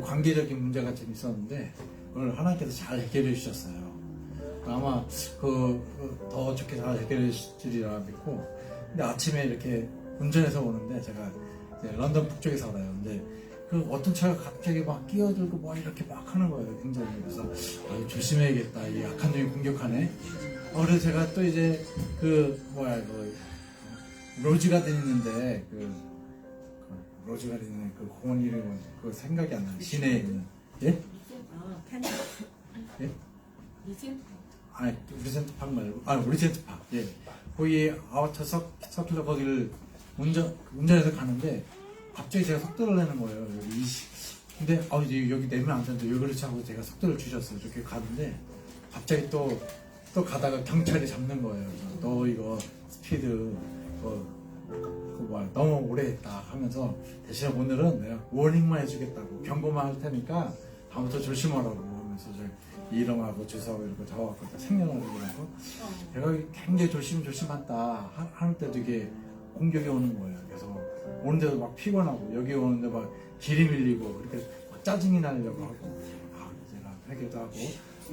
관계적인 문제가 좀 있었는데 그걸 하나님께서 잘 해결해 주셨어요. 아마 더 좋게 잘 해결해 주리라 믿고. 근데 아침에 이렇게 운전해서 오는데 제가 이제 런던 북쪽에 살아요. 근데 그 어떤 차가 갑자기 막 끼어들고 뭐 이렇게 막 하는 거예요. 굉장히. 그래서 조심해야겠다. 이 악한 종이 공격하네. 그래서 제가 또 이제 로즈 가든 있는데 로즈 가든 있는 그 공원 이름은 그 생각이 안 나요. 시내에 있는. 예? 예? 리젠트 팍 말고 리젠트 팍. 예. 거기 아우터 서큘러 거기를 운전해서 가는데 갑자기 제가 속도를 내는 거예요. 근데 이제 여기 내면 안 되는데 왜 그렇지 하고 제가 속도를 줄였어요. 이렇게 가는데 갑자기 또 가다가 경찰이 잡는 거예요. 너 이거 스피드 너무 오래 했다 하면서 대신 오늘은 내가 워닝만 해주겠다고 경고만 할 테니까 다음부터 조심하라고 하면서 이름하고 주소하고 이렇게 적어갖고 생년월일 그러고 제가 굉장히 조심한다 할 때도 이게 공격이 오는 거예요. 그래서 오는데도 막 피곤하고 여기 오는데 막 길이 밀리고 이렇게 막 짜증이 나려고 하고 제가 회개도 하고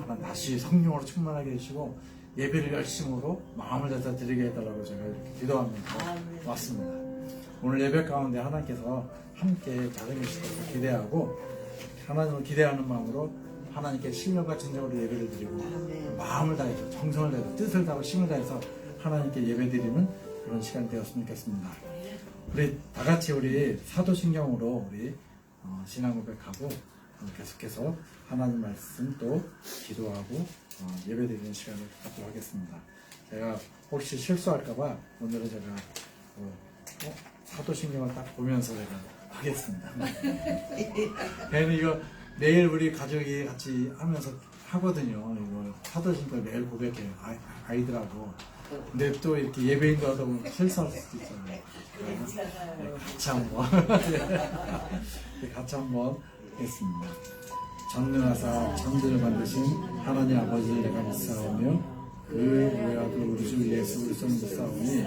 하나님 다시 성령으로 충만하게 해주시고 예배를 열심으로 마음을 다해서 드리게 해달라고 제가 이렇게 기도하면서 왔습니다. 오늘 예배 가운데 하나님께서 함께 자정해주실 것을 기대하고 하나님을 기대하는 마음으로 하나님께 신령과 진정으로 예배를 드리고 마음을 다해서 정성을 다해서 뜻을 다하고 힘을 다해서 하나님께 예배 드리는 그런 시간이 되었으면 좋겠습니다. 우리 다같이 우리 사도신경으로 우리 신앙 고백하고 계속해서 하나님 말씀 또 기도하고 예배 드리는 시간을 갖도록 하겠습니다. 제가 혹시 실수할까봐 오늘은 제가 사도신경을 딱 보면서 제가 하겠습니다. 괜히 이거 매일 우리 가족이 같이 하면서 하거든요. 이거 사도신경 매일 고백해요. 아이들하고. 근데 또 이렇게 예배인도 하다 보면 실수할 수도 있잖아요. 같이 한번 하겠습니다. 전능하사 천지를 만드신 하나님 아버지를 내가 믿사오며 그 외아들 우리 주 예수 그리스도 믿사오니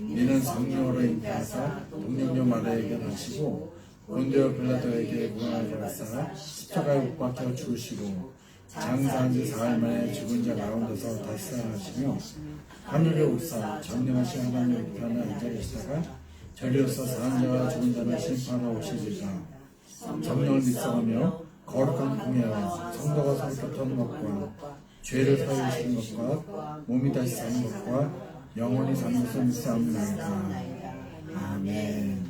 이는 성령으로 잉태하사 동정녀 마리아에게 나시고 본디오 빌라도에게 고난을 받으사 십자가에 못 박혀 죽으시고 장사한 지 4일 만에 죽은 자 가운데서 다시 살아나시며 하늘에 오르사 전능하신 하나님 우편에 앉아 계시다가 저리로서 사는 자와 죽은 자를 심판하러 오시리라. 성령을 믿사오며 거룩한 공예와 성도가 서로 교통하는 것과 죄를 사유하시는 것과 몸이 다시 사는 것과 영원히 사는 것을 믿사옵나이다. 아멘.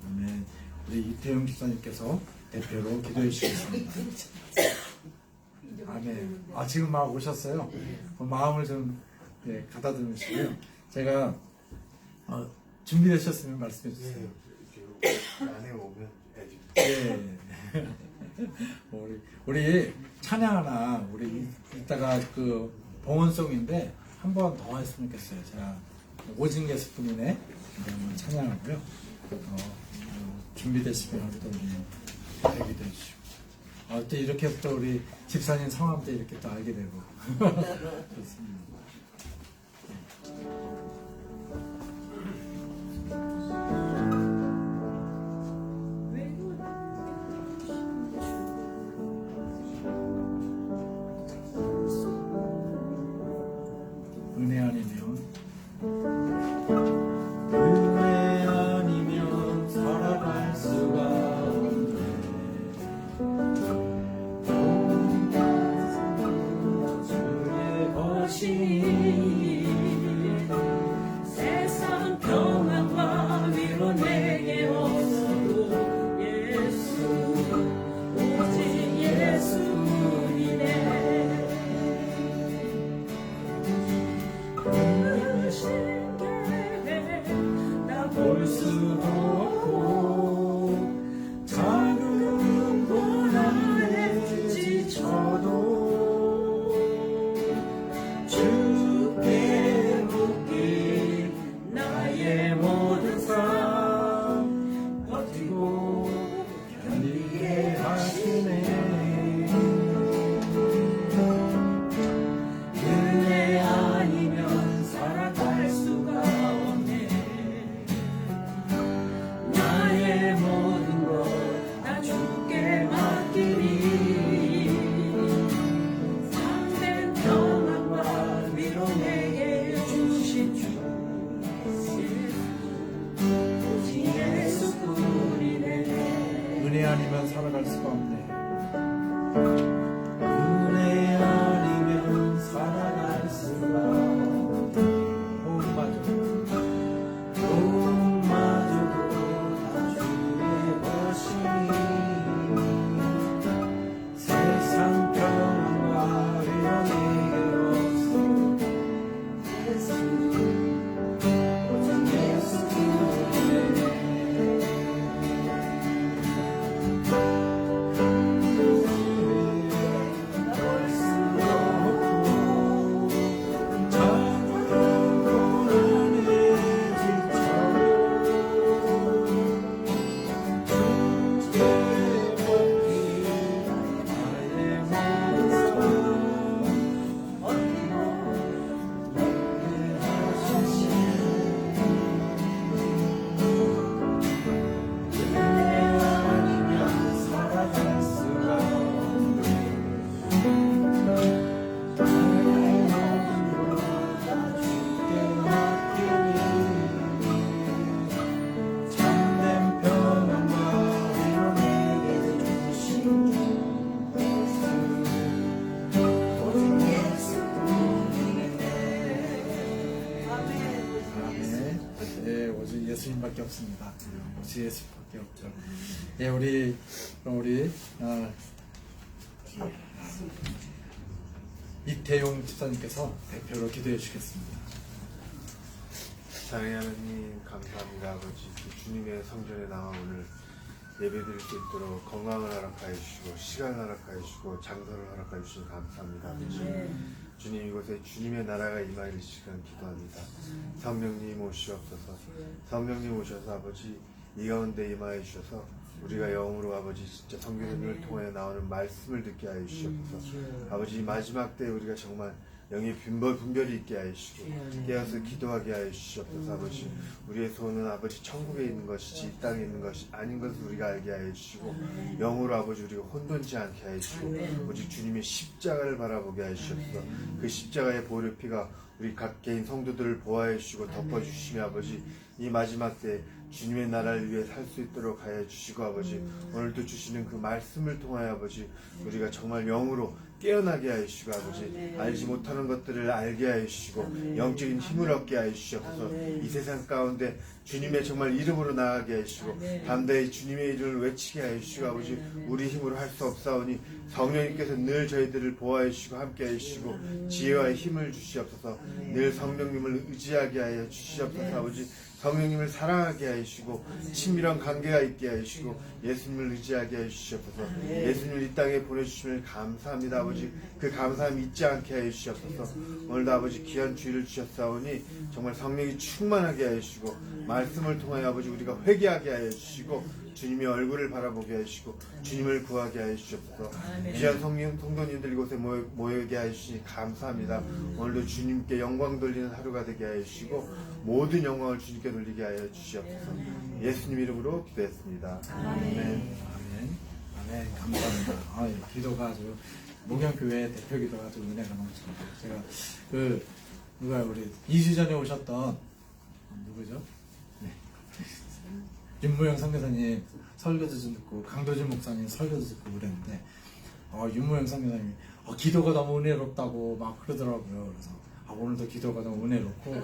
아멘. 우리 이태영 집사님께서 대표로 기도해 주시겠습니다. 아멘. 지금 막 오셨어요. 마음을 좀 가다듬으시고요. 제가 준비되셨으면 말씀해 주세요. 안에 오면 네. 우리 찬양 하나 우리 이따가 그 봉헌송인데 한 번 더 했으면 좋겠어요. 제가 오직 예수뿐이네 한번 찬양하고요. 준비되시면 또 우리 얘기도 해주시고 또 이렇게 또 우리 집사님 성함도 이렇게 또 알게 되고 좋습니다. 은혜 아니면 살아갈 수가 없네. 주의 것이 세상 평안과 위로 아니면 살아갈 수가 없네. 은혜 아니면 살아갈 수가 없네. 도움마저도 다 주의 것이니 세상 평안과 위로에게 없어 오직 예수 그분에게 예수님밖에 없습니다. 오직 예수밖에 없죠. 예, 우리 이태용 집사님께서 대표로 기도해 주시겠습니다. 사랑의 하나님 감사합니다. 아버지 주님의 성전에 나와 오늘 예배드릴 수 있도록 건강을 허락하여 주시고 시간을 허락하여 주시고 장소를 허락하여 주시니 감사합니다. 아버지 주님 이곳에 주님의 나라가 임하일 시간 기도합니다. 성령님 오시옵소서. 성령님 오셔서 아버지 이 가운데 임하여 주셔서 우리가 영으로 아버지 진짜 성경을 통해 나오는 말씀을 듣게 하여 주시옵소서. 아버지 마지막 때 우리가 정말 영의 분별이 있게 하여 주시고 깨어서 기도하게 하여 주시옵소서. 아버지 우리의 소원은 아버지 천국에 있는 것이지 이 땅에 있는 것이 아닌 것을 우리가 알게 하여 주시고 영으로 아버지 우리가 혼돈치 않게 하여 주시고 오직 주님의 십자가를 바라보게 하여 주시옵소서. 그 십자가의 보혈의 피가 우리 각 개인 성도들을 보호하여 주시고 덮어주시며 아버지 이 마지막 때 주님의 나라를 위해 살 수 있도록 하여 주시고 아버지 오늘도 주시는 그 말씀을 통하여 아버지 우리가 정말 영으로 깨어나게 하여 주시고 아버지 알지 못하는 것들을 알게 하여 주시고 영적인 힘을 얻게 하여 주시옵소서. 이 세상 가운데 주님의 정말 이름으로 나아가게 하여 주시고 담대히 주님의 이름을 외치게 하여 주시고 아버지 우리 힘으로 할 수 없사오니 성령님께서 늘 저희들을 보호하여 주시고 함께 하여 주시고 지혜와 힘을 주시옵소서. 늘 성령님을 의지하게 하여 주시옵소서. 아버지 성령님을 사랑하게 하여 주시고 친밀한 관계가 있게 하여 주시고 예수님을 의지하게 하여 주시옵소서. 예수님을 이 땅에 보내주시면 감사합니다. 아버지 그 감사함 잊지 않게 하여 주시옵소서. 오늘도 아버지 귀한 주의를 주셨사오니 정말 성령이 충만하게 하여 주시고 말씀을 통하여 아버지 우리가 회개하게 하여 주시고 주님의 얼굴을 바라보게 하여 주시고 주님을 구하게 하여 주시옵소서. 귀한 성도님들 이곳에 모이게 하여 주시니 감사합니다. 오늘도 주님께 영광 돌리는 하루가 되게 하여 주시고 모든 영광을 주님께 돌리게 하여 주시옵소서. 예수님 이름으로 기도했습니다. 아멘. 아멘. 아멘. 감사합니다. 예, 기도가 아주 목양교회 대표 기도가 아주 은혜가 넘칩니다. 제가 누가 우리 2주 전에 오셨던 누구죠? 네. 윤무영 선교사님 설교도 듣고 강도진 목사님 설교도 듣고 그랬는데 윤무영 선교사님이 기도가 너무 은혜롭다고 막 그러더라고요. 그래서 오늘도 기도가 너무 은혜롭고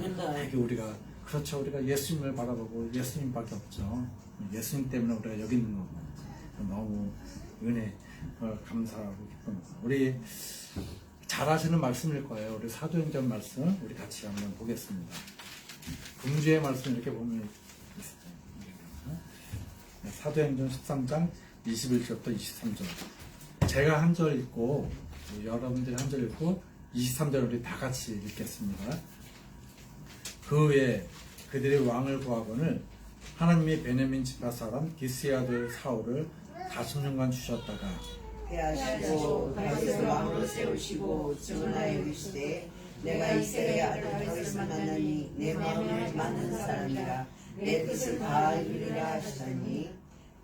이게 우리가 그렇죠. 우리가 예수님을 바라보고 예수님밖에 없죠. 예수님 때문에 우리가 여기 있는 거고 너무 은혜 감사하고 기쁩니다. 우리 잘 아시는 말씀일 거예요. 우리 사도행전 말씀 우리 같이 한번 보겠습니다. 금주의 말씀 이렇게 보면 있어요. 사도행전 13장 21절부터 23절. 제가 한 절 읽고 여러분들이 한 절 읽고 23절 우리 다 같이 읽겠습니다. 그 후에 그들이 왕을 구하거늘 하나님이 베냐민 지파 사람 기스의 아들 사울을 40년간 주셨다가 대하시고 다윗을 왕으로 세우시고 증언하여 이르시되 내가 이스라엘 아들 다윗을 만나니 내 마음에 맞는 사람이라 내 뜻을 다 이루리라 하시더니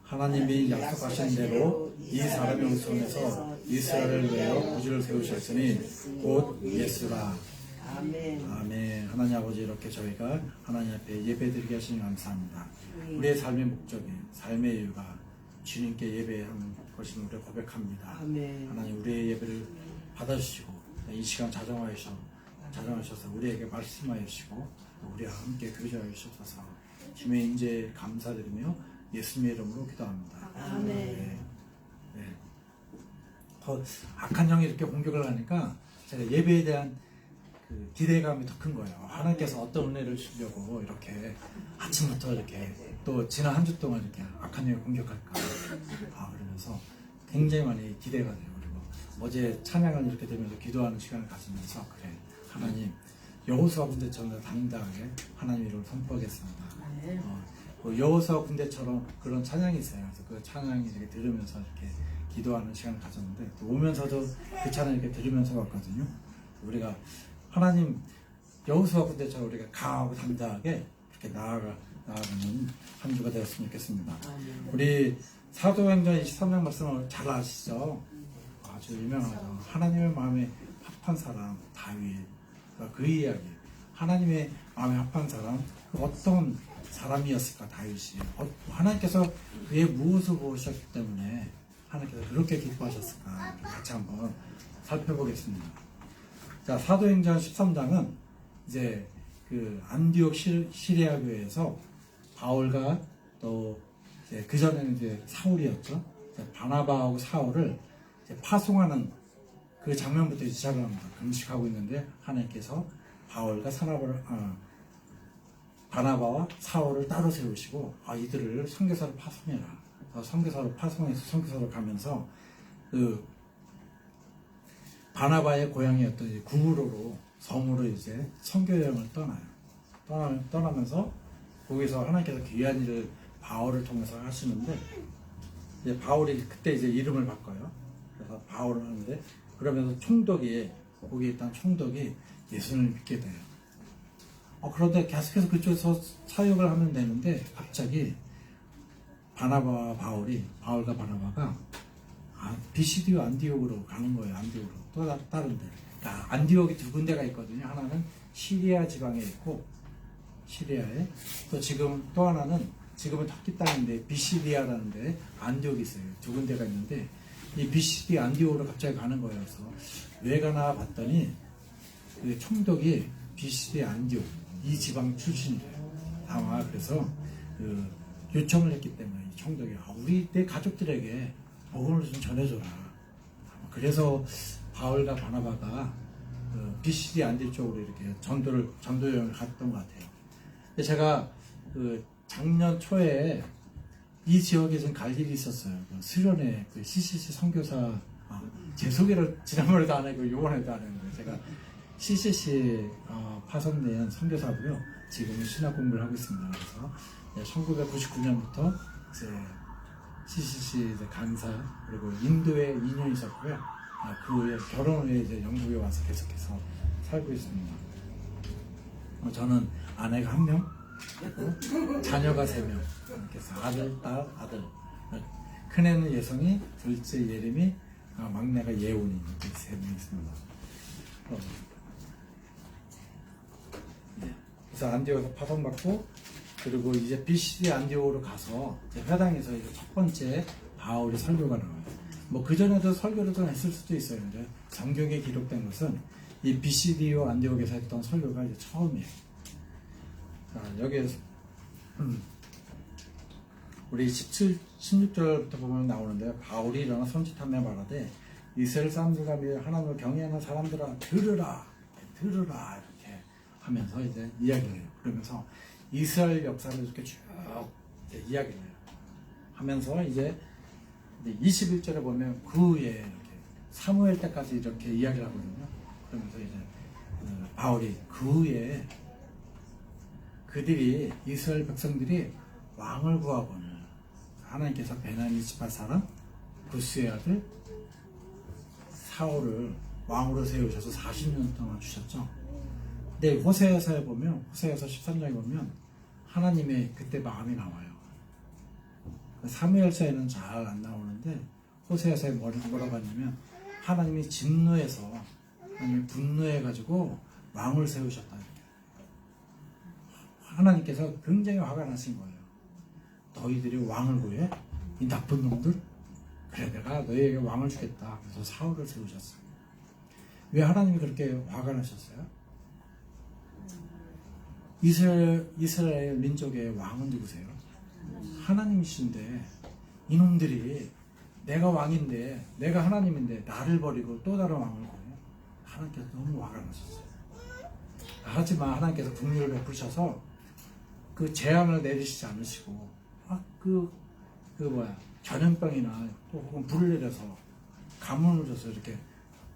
하나님이 약속하신 대로 이 사람의 손에서 이스라엘을 위하여 구주를 세우셨으니 곧 예수라. 아멘. 아멘. 하나님 아버지 이렇게 저희가 하나님 앞에 예배드리게 하시니 감사합니다. 우리의 삶의 목적이 삶의 이유가 주님께 예배하는 것을 우리가 고백합니다. 아멘. 하나님 우리의 예배를 받아주시고 이 시간 자정하셔서 우리에게 말씀하여 주시고 우리와 함께 교제하여 주셔서 주님의 인재 감사드리며 예수님의 이름으로 기도합니다. 아멘. 네. 더 악한 영이 이렇게 공격을 하니까 제가 예배에 대한 그 기대감이 더 큰 거예요. 하나님께서 어떤 은혜를 주려고 이렇게 아침부터 이렇게 또 지난 한 주 동안 이렇게 악한 영이 공격할까 그러면서 굉장히 많이 기대가 돼요. 그리고 어제 찬양을 이렇게 되면서 기도하는 시간을 가지면서 그래 하나님 여호수아 군대처럼 당당하게 하나님 이름을 선포하겠습니다. 여호수아 군대처럼 그런 찬양이 있어요. 그래서 그 찬양이 이렇게 들으면서 이렇게 기도하는 시간을 가졌는데 또 오면서도 그 찬양 이렇게 들으면서 왔거든요. 우리가 하나님 여호수아 군대처럼 우리가 강하고 당당하게 이렇게 나아가는 한 주가 되었으면 좋겠습니다. 우리 사도행전 23장 말씀을 잘 아시죠? 아주 유명하죠. 하나님의 마음에 합한 사람 다윗. 그 이야기. 하나님의 마음에 합한 사람 어떤 사람이었을까 다윗이. 하나님께서 그의 무엇을 보셨기 때문에 하나님께서 그렇게 기뻐하셨을까 같이 한번 살펴보겠습니다. 자, 사도행전 13장은 이제 그 안디옥 시리아 교회에서 바울과 또 이제 그 전에는 이제 사울이었죠. 바나바하고 사울을 이제 파송하는 그 장면부터 시작을 합니다. 금식하고 있는데 하나님께서 바나바와 사울을 따로 세우시고 이들을 선교사로 파송해라. 선교사로 파송해서 선교사로 가면서 그 바나바의 고향이었던 이제 구브로로 섬으로 이제 선교 여행을 떠나면서 거기서 하나님께서 귀한 일을 바울을 통해서 하시는데 이제 바울이 그때 이제 이름을 바꿔요. 그래서 바울을 하는데 그러면서 거기에 있던 총독이 예수님을 믿게 돼요. 그런데 계속해서 그쪽에서 사역을 하면 되는데 갑자기 바울과 바나바가 비시디오 안디옥으로 가는 거예요. 안디옥으로 또 다른 데. 그러니까 안디옥이 두 군데가 있거든요. 하나는 시리아 지방에 있고 시리아에 또 하나는 지금은 터키 땅인데 비시디아라는 데 안디옥이 있어요. 두 군데가 있는데 이 비시디 안디옥으로 갑자기 가는 거예요. 그래서 왜 가나 봤더니 그 총독이 비시디 안디옥 이 지방 출신이래요. 아마 그래서 그 요청을 했기 때문에 이 총독이 내 가족들에게 복음을 좀 전해줘라. 그래서 바울과 바나바가 비시디 안디옥 쪽으로 이렇게 전도 여행을 갔던 것 같아요. 근데 제가 그 작년 초에 이 지역에 좀 갈 일이 있었어요. 수련회 그 CCC 선교사 제 소개를 지난번에도 안 하고 이번에도 안 했는데 제가 CCC 파송된 선교사고요. 지금은 신학 공부를 하고 있습니다. 그래서 1999년부터 이제 CCC 이제 강사 그리고 인도에 2년 있었고요. 그 후에 결혼 후에 이제 영국에 와서 계속해서 살고 있습니다. 저는 아내가 1명, 자녀가 3명. 그래서 아들, 딸, 아들. 큰애는 예성이, 둘째 예림이, 막내가 예훈이 이렇게 3명 있습니다. 그래서 안디옥에서 파송받고 그리고 이제 BCD 안디옥으로 가서 회당에서 이제 첫 번째 바울이 설교가 나와요. 그 전에도 설교를 좀 했을 수도 있어요. 근데 성경에 기록된 것은 이 BCD 안디옥에서 했던 설교가 이제 처음이에요. 자, 여기에서 우리 16절부터 보면 나오는데 바울이 일어나 손짓하며 말하되 이스라엘 사람들과 하나님을 경외하는 사람들아 들으라 이렇게 하면서 이제 이야기를 해요. 그러면서 이스라엘 역사를 이렇게 쭉 이야기를 해요. 하면서 이제 21절에 보면 그 후에 이렇게 사무엘 때까지 이렇게 이야기를 하거든요. 그러면서 이제 바울이 그 후에 그들이 이스라엘 백성들이 왕을 구하거늘 하나님께서 베냐민 지파 사람 구스의 아들 사울을 왕으로 세우셔서 40년 동안 주셨죠. 근데 호세아서에 보면 호세아서 13장에 보면 하나님의 그때 마음이 나와요. 사무엘서에는 잘 안 나오는데 호세아서에 뭐라고 하냐면 하나님이 진노해서 하나님이 분노해가지고 왕을 세우셨다. 하나님께서 굉장히 화가 나신 거예요. 너희들이 왕을 구해? 이 나쁜 놈들, 그래 내가 너희에게 왕을 주겠다. 그래서 사울을 세우셨어요. 왜 하나님이 그렇게 화가 나셨어요? 이스라엘 민족의 왕은 누구세요? 하나님이신데 이놈들이 내가 왕인데 내가 하나님인데 나를 버리고 또 다른 왕을 구해요. 하나님께서 너무 화가 나셨어요. 하지만 하나님께서 긍휼을 베푸셔서 그 재앙을 내리시지 않으시고 전염병이나 또 혹은 불을 내려서 가뭄을 줘서 이렇게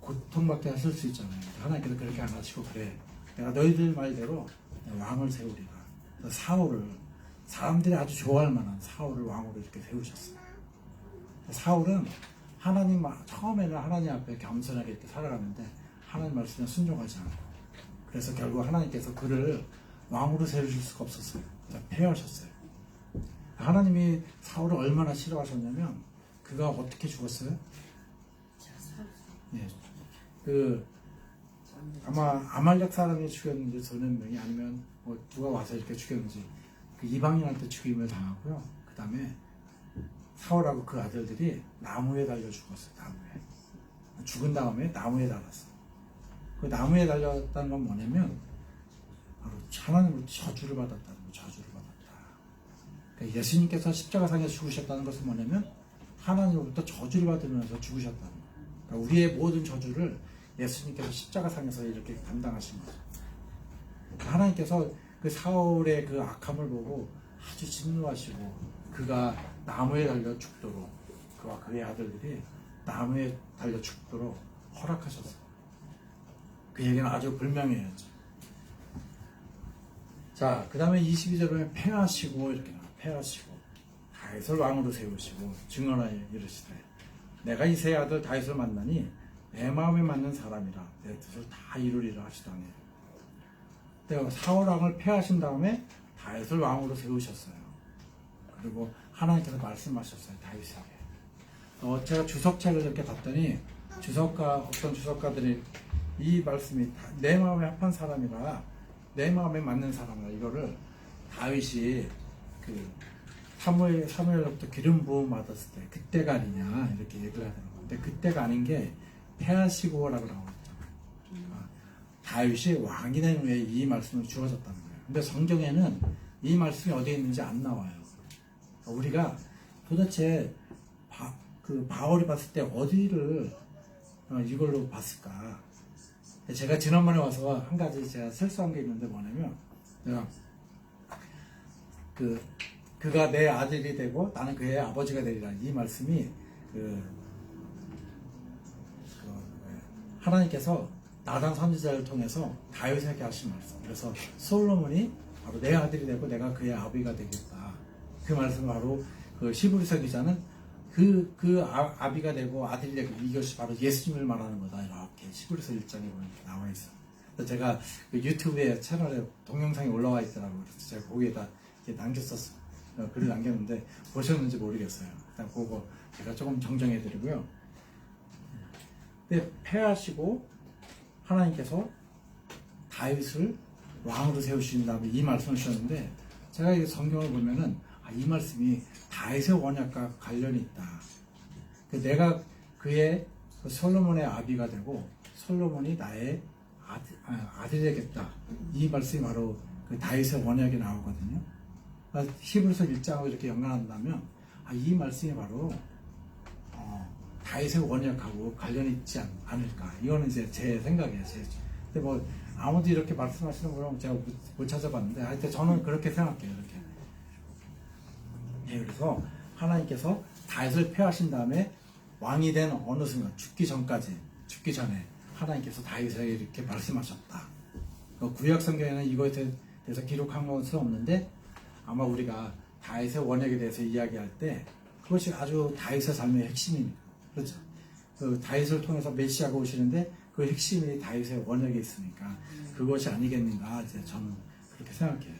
고통받게 하실 수 있잖아요. 하나님께서 그렇게 안 하시고 그래 내가 너희들 말대로 왕을 세우리라. 사울을 사람들이 아주 좋아할 만한 사울을 왕으로 이렇게 세우셨어요. 사울은 처음에는 하나님 앞에 겸손하게 이렇게 살아갔는데 하나님 말씀에 순종하지 않고 그래서 결국 하나님께서 그를 왕으로 세우실 수가 없었어요. 그래서 패하셨어요. 하나님이 사울을 얼마나 싫어하셨냐면 그가 어떻게 죽었어요? 예, 아마 아말렉 사람이 죽였는지 저는 명이 아니면 누가 와서 이렇게 죽였는지 그 이방인한테 죽임을 당하고요. 그 다음에 사울하고 그 아들들이 나무에 달려 죽었어요. 나무에 죽은 다음에 나무에 달았어요. 그 나무에 달렸다는 건 뭐냐면 바로 하나님으로 저주를 받았다는 거예요. 저주를 받았다. 그러니까 예수님께서 십자가상에 죽으셨다는 것은 뭐냐면 하나님으로부터 저주를 받으면서 죽으셨다는 거예요. 그러니까 우리의 모든 저주를 예수님께서 십자가상에서 이렇게 감당하신 거죠. 하나님께서 그 사울의 그 악함을 보고 아주 진노하시고 그가 나무에 달려 죽도록 그와 그의 아들들이 나무에 달려 죽도록 허락하셨어요. 그 얘기는 아주 불명예했죠. 자, 그 다음에 22절에 패하시고 이렇게 나와요. 패하시고 다윗을 왕으로 세우시고 증언하여 이르시되 내가 이새의 아들 다윗을 만나니 내 마음에 맞는 사람이라 내 뜻을 다 이루리라 하시더니 사울 왕을 패하신 다음에 다윗을 왕으로 세우셨어요. 그리고 하나님께서 말씀하셨어요. 다윗에게. 제가 주석책을 이렇게 봤더니 어떤 주석가들이 이 말씀이 내 마음에 합한 사람이라 내 마음에 맞는 사람이라 이거를 다윗이 그 사무엘로부터 기름 부음 받았을 때 그때가 아니냐 이렇게 얘기를 하는 건데 그때가 아닌 게 패하시고라고 나오거든요. 다윗이 왕이 된 후에 이 말씀을 주어졌다는 거예요. 근데 성경에는 이 말씀이 어디에 있는지 안 나와요. 우리가 도대체 바울이 봤을 때 어디를 이걸로 봤을까? 제가 지난번에 와서 한 가지 제가 실수한 게 있는데 뭐냐면 내가 그가 내 아들이 되고 나는 그의 아버지가 되리라 이 말씀이 하나님께서 나단 선지자를 통해서 다윗에게 하신 말씀. 그래서 솔로몬이 바로 내 아들이 되고 내가 그의 아비가 되겠다. 그 말씀 바로 그 히브리서 기자는 아비가 되고 아들이 되고 이것이 바로 예수님을 말하는 거다. 이렇게 히브리서 1장에 보면 나와 있어요. 그래서 제가 그 유튜브에 채널에 동영상이 올라와 있더라고요. 그래서 제가 거기에다 이렇게 남겼었어요. 글을 남겼는데 보셨는지 모르겠어요. 일단 그거 제가 조금 정정해 드리고요. 근데 패하시고 하나님께서 다윗을 왕으로 세우신 다음에 이 말씀을 주셨는데 제가 이 성경을 보면은 이 말씀이 다윗의 원약과 관련이 있다. 내가 그의 솔로몬의 아비가 되고 솔로몬이 나의 아들이 되겠다. 이 말씀이 바로 그 다윗의 원약에 나오거든요. 히브리서 1장하고 이렇게 연관한다면 이 말씀이 바로 다윗의 원약하고 관련이 있지 않을까. 이거는 이제 제 생각이에요. 근데 뭐 아무도 이렇게 말씀하시는 거 보면 제가 못 찾아봤는데 하여튼 저는 그렇게 생각해요. 이렇게. 네, 그래서 하나님께서 다윗을 패하신 다음에 왕이 된 어느 순간 죽기 전에 하나님께서 다윗에게 이렇게 말씀하셨다. 구약 성경에는 이것에 대해서 기록한 것은 없는데 아마 우리가 다윗의 원약에 대해서 이야기할 때 그것이 아주 다윗의 삶의 핵심입니다. 그렇죠. 그 다윗을 통해서 메시아가 오시는데 그 핵심이 다윗의 원약에 있으니까 그것이 아니겠는가 이제 저는 그렇게 생각해요.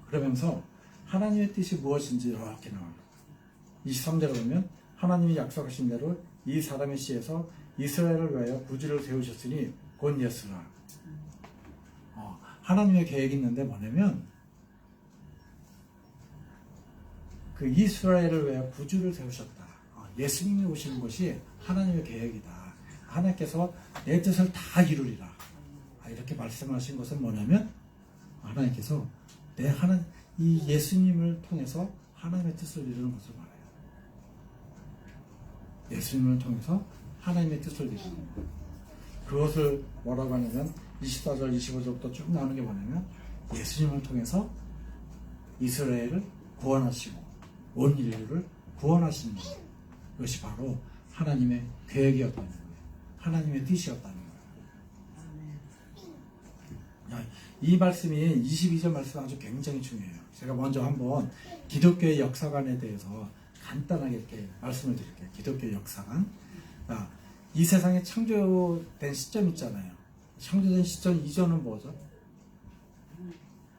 그러면서 하나님의 뜻이 무엇인지 이렇게 나와요. 23절에 보면 하나님이 약속하신 대로 이 사람의 씨에서 이스라엘을 위하여 부지를 세우셨으니 곧 예수라. 하나님의 계획이 있는데 뭐냐면 그 이스라엘을 위해 구주를 세우셨다. 예수님이 오시는 것이 하나님의 계획이다. 하나님께서 내 뜻을 다 이루리라. 이렇게 말씀하신 것은 뭐냐면 하나님께서 이 예수님을 통해서 하나님의 뜻을 이루는 것을 말해요. 예수님을 통해서 하나님의 뜻을 이루는 거예요. 그것을 뭐라고 하냐면 24절, 25절부터 쭉 나오는 게 뭐냐면 예수님을 통해서 이스라엘을 구원하시고 온 인류를 구원하시는 거예요. 그것이 바로 하나님의 계획이었다는 거예요. 하나님의 뜻이었다는 거예요. 이 말씀이 22절 말씀 아주 굉장히 중요해요. 제가 먼저 한번 기독교의 역사관에 대해서 간단하게 이렇게 말씀을 드릴게요. 기독교의 역사관. 이 세상에 창조된 시점 있잖아요. 창조된 시점 이전은 뭐죠?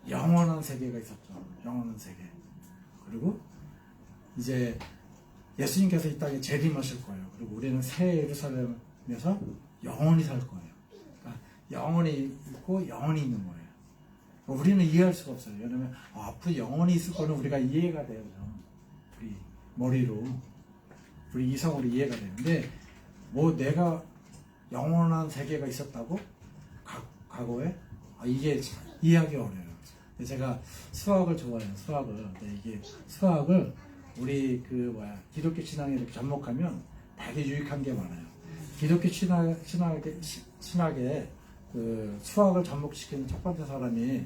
영원한 세계가 있었죠. 영원한 세계. 그리고 이제 예수님께서 이 땅에 재림하실 거예요. 그리고 우리는 새 예루살렘에서 영원히 살 거예요. 그러니까 영원히 있고 영원히 있는 거예요. 우리는 이해할 수가 없어요. 왜냐하면 앞으로 영원히 있을 거는 우리가 이해가 돼요. 우리 머리로, 우리 이성으로 이해가 되는데 뭐 내가 영원한 세계가 있었다고? 과거에? 이게 이해하기 어려워요. 제가 수학을 좋아해요. 수학을. 이게 수학을 우리 기독교 신앙에 이렇게 접목하면 되게 유익한 게 많아요. 기독교 신학에 그 수학을 접목시키는 첫 번째 사람이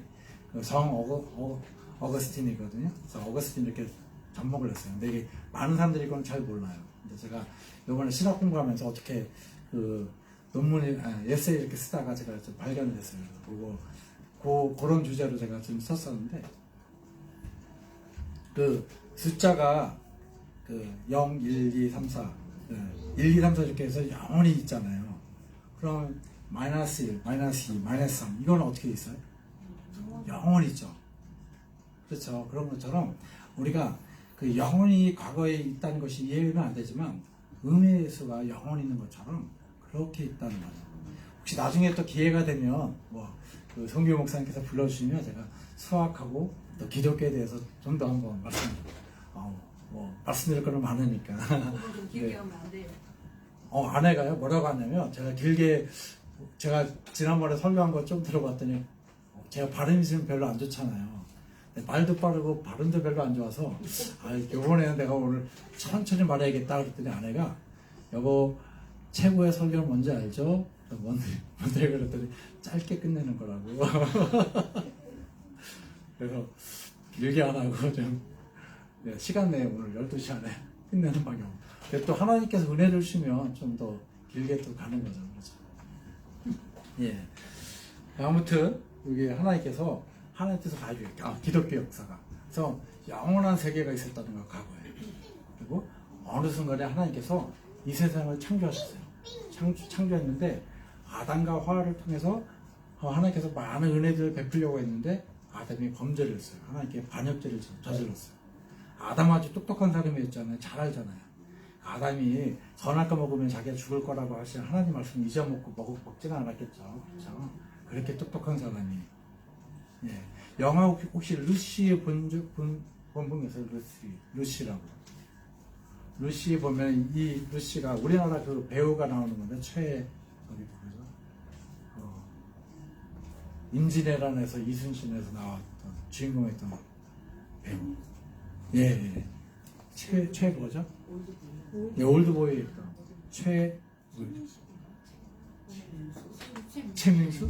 어거스틴이거든요. 그래서 어거스틴 이렇게 접목을 했어요. 근데 이게 많은 사람들이 이건 잘 몰라요. 근데 제가 이번에 신학 공부하면서 어떻게 에세이 이렇게 쓰다가 제가 좀 발견을 했어요. 그런 주제로 제가 좀 썼었는데, 그 숫자가 0, 1, 2, 3, 4, 1, 2, 3, 4 이렇게 해서 영원히 있잖아요. 그럼 마이너스 1, 마이너스 2, 마이너스 3 이건 어떻게 있어요? 영원히 있죠. 그렇죠. 그런 것처럼 우리가 그 영원히 과거에 있다는 것이 이해는 안 되지만 음의 수가 영원히 있는 것처럼 그렇게 있다는 거죠. 혹시 나중에 또 기회가 되면 그 성규 목사님께서 불러주시면 제가 수학하고 또 기독교에 대해서 좀 더 한번 말씀드릴 거는 많으니까. 좀 길게 하면 안 돼요. 아내가요? 뭐라고 하냐면 제가 지난번에 설교한 거 좀 들어봤더니 제가 발음이 지금 별로 안 좋잖아요. 말도 빠르고 발음도 별로 안 좋아서 이번에는 내가 오늘 천천히 말해야겠다 그랬더니 아내가 여보 최고의 설교는 뭔지 알죠? 뭔데 그랬더니 짧게 끝내는 거라고. 그래서 길게 안 하고 좀 시간 내에 오늘 12시 안에 끝내는 방향. 또 하나님께서 은혜를 주시면 좀 더 길게 또 가는 거죠. 그렇죠? 예. 아무튼 여기 하나님께서 하나님 뜻을 다 이루게. 기독교 역사가. 그래서 영원한 세계가 있었다는 걸 과거에. 그리고 어느 순간에 하나님께서 이 세상을 창조하셨어요. 창조했는데 아담과 하와를 통해서 하나님께서 많은 은혜들을 베풀려고 했는데 아담이 범죄를 했어요. 하나님께 반역죄를 저질렀어요. 아담 아주 똑똑한 사람이었잖아요. 잘 알잖아요. 아담이 선악과 먹으면 자기가 죽을 거라고 하신 하나님 말씀 잊어먹고 먹지는 않았겠죠. 그렇죠? 그렇게 똑똑한 사람이. 예. 영화 혹시 루시의 본분에서 루시라고. 루시 보면 이 루시가 우리나라 그 배우가 나오는 건데 임진왜란에서 이순신에서 나왔던 주인공했던 배우. 예. 최 뭐죠? 올드보이 했던 최민수?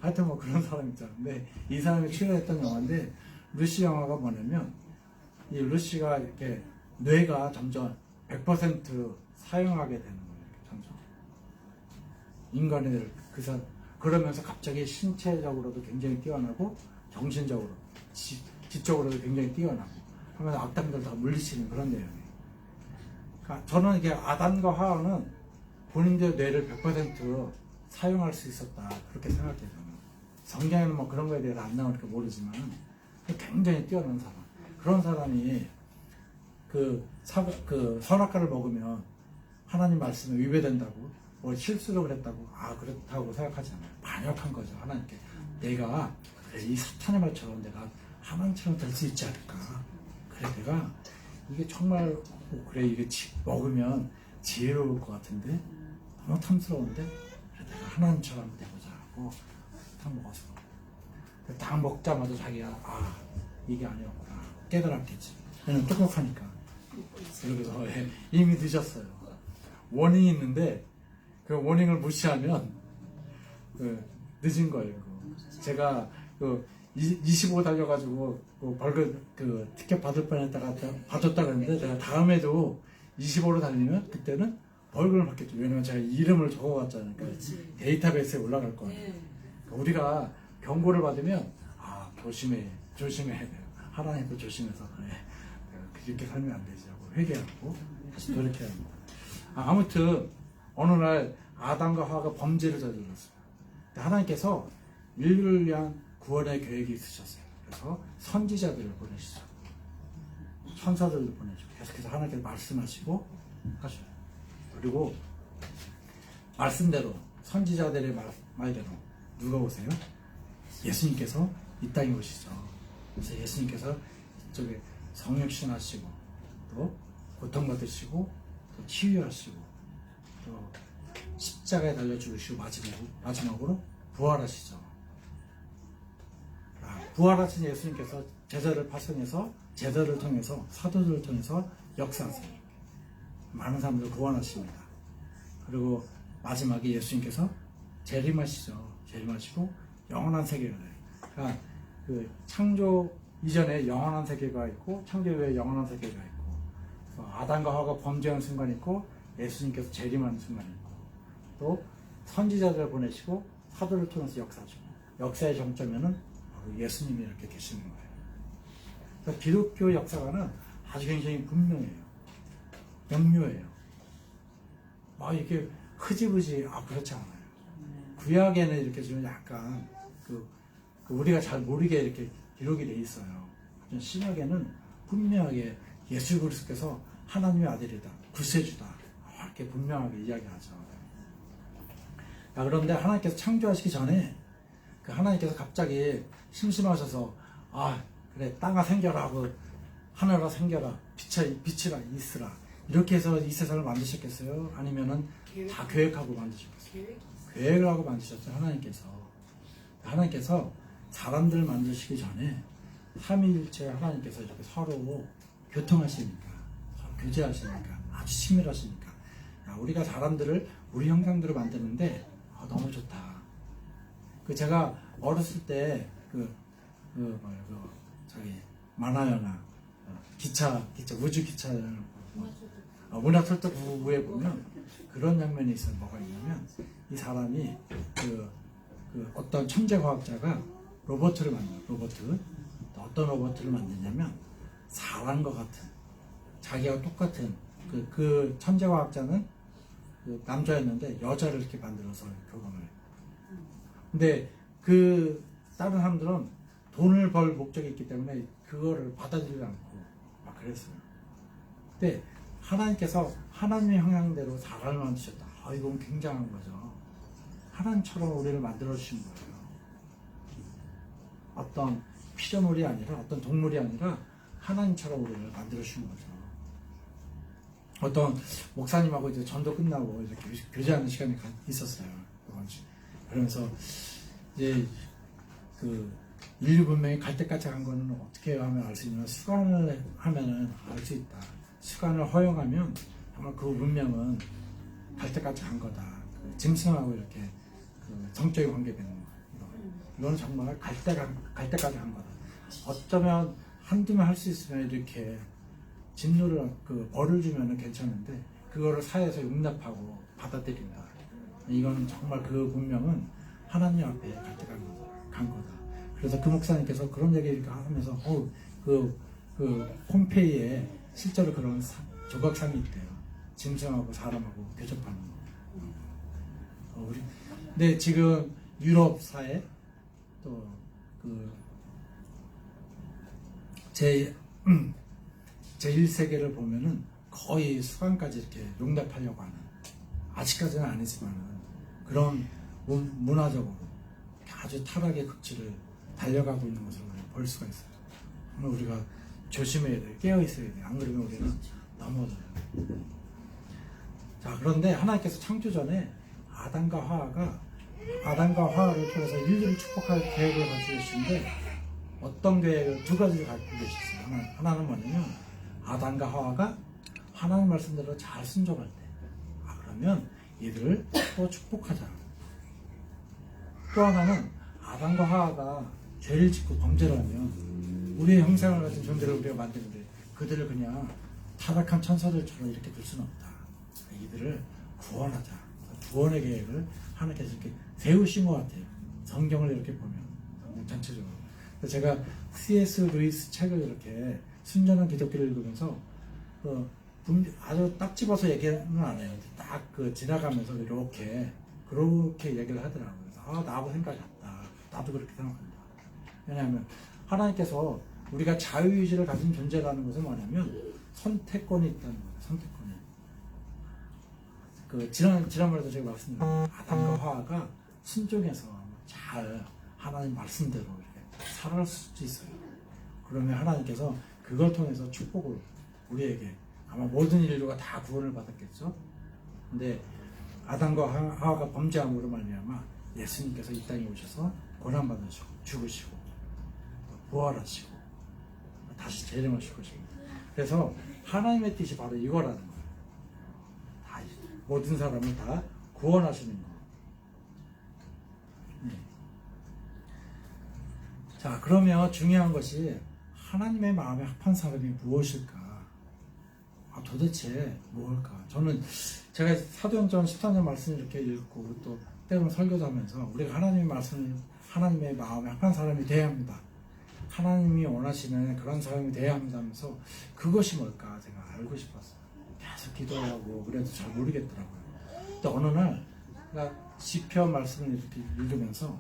하여튼 뭐 그런 사람 있잖아요. 근데 이 사람이 출연했던 영화인데 루시 영화가 뭐냐면 이 루시가 이렇게 뇌가 점점 100% 사용하게 되는 거예요. 점점 인간의 그러면서 갑자기 신체적으로도 굉장히 뛰어나고 정신적으로 지적으로도 굉장히 뛰어나고 하면서 악당들 다 물리치는 그런 내용이에요. 그러니까 저는 이게 아담과 하와는 본인들의 뇌를 100% 사용할 수 있었다 그렇게 생각해요. 성경에는 뭐 그런 거에 대해서 안 나오니까 모르지만 굉장히 뛰어난 사람. 그런 사람이 그 선악과를 먹으면 하나님 말씀에 위배된다고 뭐 실수를 그랬다고 그렇다고 생각하지 않아요. 반역한 거죠. 하나님께 내가 이 사탄의 말처럼 내가 하나님처럼 될 수 있지 않을까. 그래 내가 이게 정말 그래 이게 먹으면 지혜로울 것 같은데 너무 탐스러운데 그래 내가 하나님처럼 되보자 하고 딱 먹었어. 딱 먹자마자 자기가 아 이게 아니었구나 깨달았겠지. 얘는 똑똑하니까. 그러고서 이미 늦었어요. 워닝이 있는데 그 워닝을 무시하면 늦은 거예요. 제가 25 달려가지고 벌금 티켓 받을 뻔했다가 받았다 그랬는데 제가 다음에도 25로 달리면 그때는 벌금을 받겠죠. 왜냐면 제가 이름을 적어왔잖아요. 데이터베이스에 올라갈 거예요. 그러니까 우리가 경고를 받으면 아 조심해 하나님도 조심해서 그렇게 살면 안 되지 하고 회개하고 다시 돌이켜야 합니다. 아무튼 어느 날 아담과 하와가 범죄를 저질렀어요. 하나님께서 인류를 위한 구원의 계획이 있으셨어요. 그래서 선지자들을 보내시죠. 천사들을 보내죠. 계속해서 하나님께서 말씀하시고 하셔요. 그리고 말씀대로 선지자들의 말대로 누가 오세요? 예수님께서 이 땅에 오시죠. 그래서 예수님께서 이쪽에 성육신하시고 또 고통받으시고 또 치유하시고 또 십자가에 달려 죽으시고 마지막으로 부활하시죠. 부활하신 예수님께서 제자를 파송해서 제자를 통해서 사도들을 통해서 역사하세요. 많은 사람들을 구원하십니다. 그리고 마지막에 예수님께서 재림하시죠. 재림하시고 영원한 세계가 돼요. 그러니까 그 창조 이전에 영원한 세계가 있고 창조 후에 영원한 세계가 있고 아담과 하와가 범죄하는 순간이 있고 예수님께서 재림하는 순간이 있고 또 선지자들을 보내시고 사도를 통해서 역사하시고 역사의 정점에는 예수님이 이렇게 계시는 거예요. 그래서 기독교 역사관은 아주 굉장히 분명해요. 명료해요. 이렇게 흐지부지 그렇지 않아요. 구약에는 이렇게 좀 약간 우리가 잘 모르게 이렇게 기록이 돼 있어요. 신약에는 분명하게 예수 그리스도께서 하나님의 아들이다, 구세주다 이렇게 분명하게 이야기하죠. 그런데 하나님께서 창조하시기 전에 하나님께서 갑자기 심심하셔서 그래 땅아 생겨라 하고 하늘아 생겨라 빛이라 있으라 이렇게 해서 이 세상을 만드셨겠어요? 아니면은 다 계획하고 만드셨겠어요? 계획을 하고 만드셨죠. 하나님께서 사람들을 만드시기 전에 삼위일체 하나님께서 이렇게 서로 교통하시니까 서로 교제하시니까 아주 친밀하시니까 우리가 사람들을 우리 형상대로 만드는데 너무 좋다. 제가 어렸을 때 만화영화 기차 우주 기차를 문화철도부에 보면 그런 장면이 있어요. 뭐가 있냐면 이 사람이 어떤 천재 과학자가 로봇을 만들어요. 어떤 로봇을 만드냐면 사람과 같은 자기와 똑같은 그 천재 과학자는 남자였는데 여자를 이렇게 만들어서 교감을 해요. 근데 다른 사람들은 돈을 벌 목적이 있기 때문에 그거를 받아들이지 않고 막 그랬어요. 근데 하나님께서 하나님의 형상대로 사람을 만드셨다. 이건 굉장한 거죠. 하나님처럼 우리를 만들어 주신 거예요. 어떤 피조물이 아니라 어떤 동물이 아니라 하나님처럼 우리를 만들어 주신 거죠. 어떤 목사님하고 이제 전도 끝나고 이렇게 교제하는 시간이 있었어요. 그러면서 이제 인류 문명이 갈 때까지 간 거는 어떻게 하면 알 수 있냐면 수관을 하면은 알 수 있다. 수관을 허용하면 정말 그 문명은 갈 때까지 간 거다. 짐승하고 이렇게 정적인 관계 되는 거. 이건 정말 갈 때까지 간 거다. 어쩌면 한두면 할 수 있으면 이렇게 진노를 벌을 주면은 괜찮은데 그거를 사회에서 용납하고 받아들인다. 이거는 정말 그 문명은 하나님 앞에 갈 때 간 거다. 그래서 그 목사님께서 그런 얘기를 하면서 폼페이에 실제로 그런 조각상이 있대요. 짐승하고 사람하고 교접하는 거. 근데 지금 유럽 사회 또 제1세계를 보면은 거의 수관까지 이렇게 용납하려고 하는, 아직까지는 아니지만 그런 문화적으로 아주 타락의 극치를 달려가고 있는 것을 볼 수가 있어요. 정말 우리가 조심해야 돼. 깨어 있어야 돼. 안 그러면 우리는 넘어져요. 자, 그런데 하나님께서 창조 전에 아담과 화를 통해서 인류를 축복할 계획을 가지고 계시는데 어떤 계획을 두 가지를 가지고 계셨어요. 하나는 뭐냐면 아담과 화가 하나님 말씀대로 잘 순종할 때, 그러면 이들을 또 축복하자. 또 하나는 아담과 하와가 죄를 짓고 범죄를 하면 우리의 형상을 가진 존재를 우리가 만드는데 그들을 그냥 타락한 천사들처럼 이렇게 둘 수는 없다. 이들을 구원하자. 구원의 계획을 하나님께서 이렇게 세우신 것 같아요. 성경을 이렇게 보면 전체적으로. 제가 C.S. 루이스 책을 이렇게 순전한 기독교를 읽으면서 아주 딱 집어서 얘기는 안 해요. 딱 지나가면서 그렇게 얘기를 하더라고요. 그래서 나하고 생각이 같다. 나도 그렇게 생각한다. 왜냐하면 하나님께서 우리가 자유의지를 가진 존재라는 것은 뭐냐면 선택권이 있다는 거예요. 선택권이. 지난번에도 제가 말씀드렸는데 아담과 하와가 순종해서 잘 하나님 말씀대로 이렇게 살아갈 수 있어요. 그러면 하나님께서 그걸 통해서 축복을 우리에게 아마 모든 인류가 다 구원을 받았겠죠. 근데 아담과 하와가 범죄함으로 말미암아 예수님께서 이 땅에 오셔서 고난받으시고 죽으시고 부활하시고 다시 재림하실 것입니다. 그래서 하나님의 뜻이 바로 이거라는 거예요. 모든 사람을 다 구원하시는 거. 자, 그러면 중요한 것이 하나님의 마음에 합한 사람이 무엇일까? 도대체 뭘까? 저는 제가 사도행전 14년 말씀을 이렇게 읽고 또 때로는 설교도 하면서 우리가 하나님의 말씀을 하나님의 마음에 합한 사람이 돼야 합니다. 하나님이 원하시는 그런 사람이 돼야 합니다 하면서 그것이 뭘까 제가 알고 싶었어요. 계속 기도하고 그래도 잘 모르겠더라고요. 근데 어느 날 제가 시편 말씀을 이렇게 읽으면서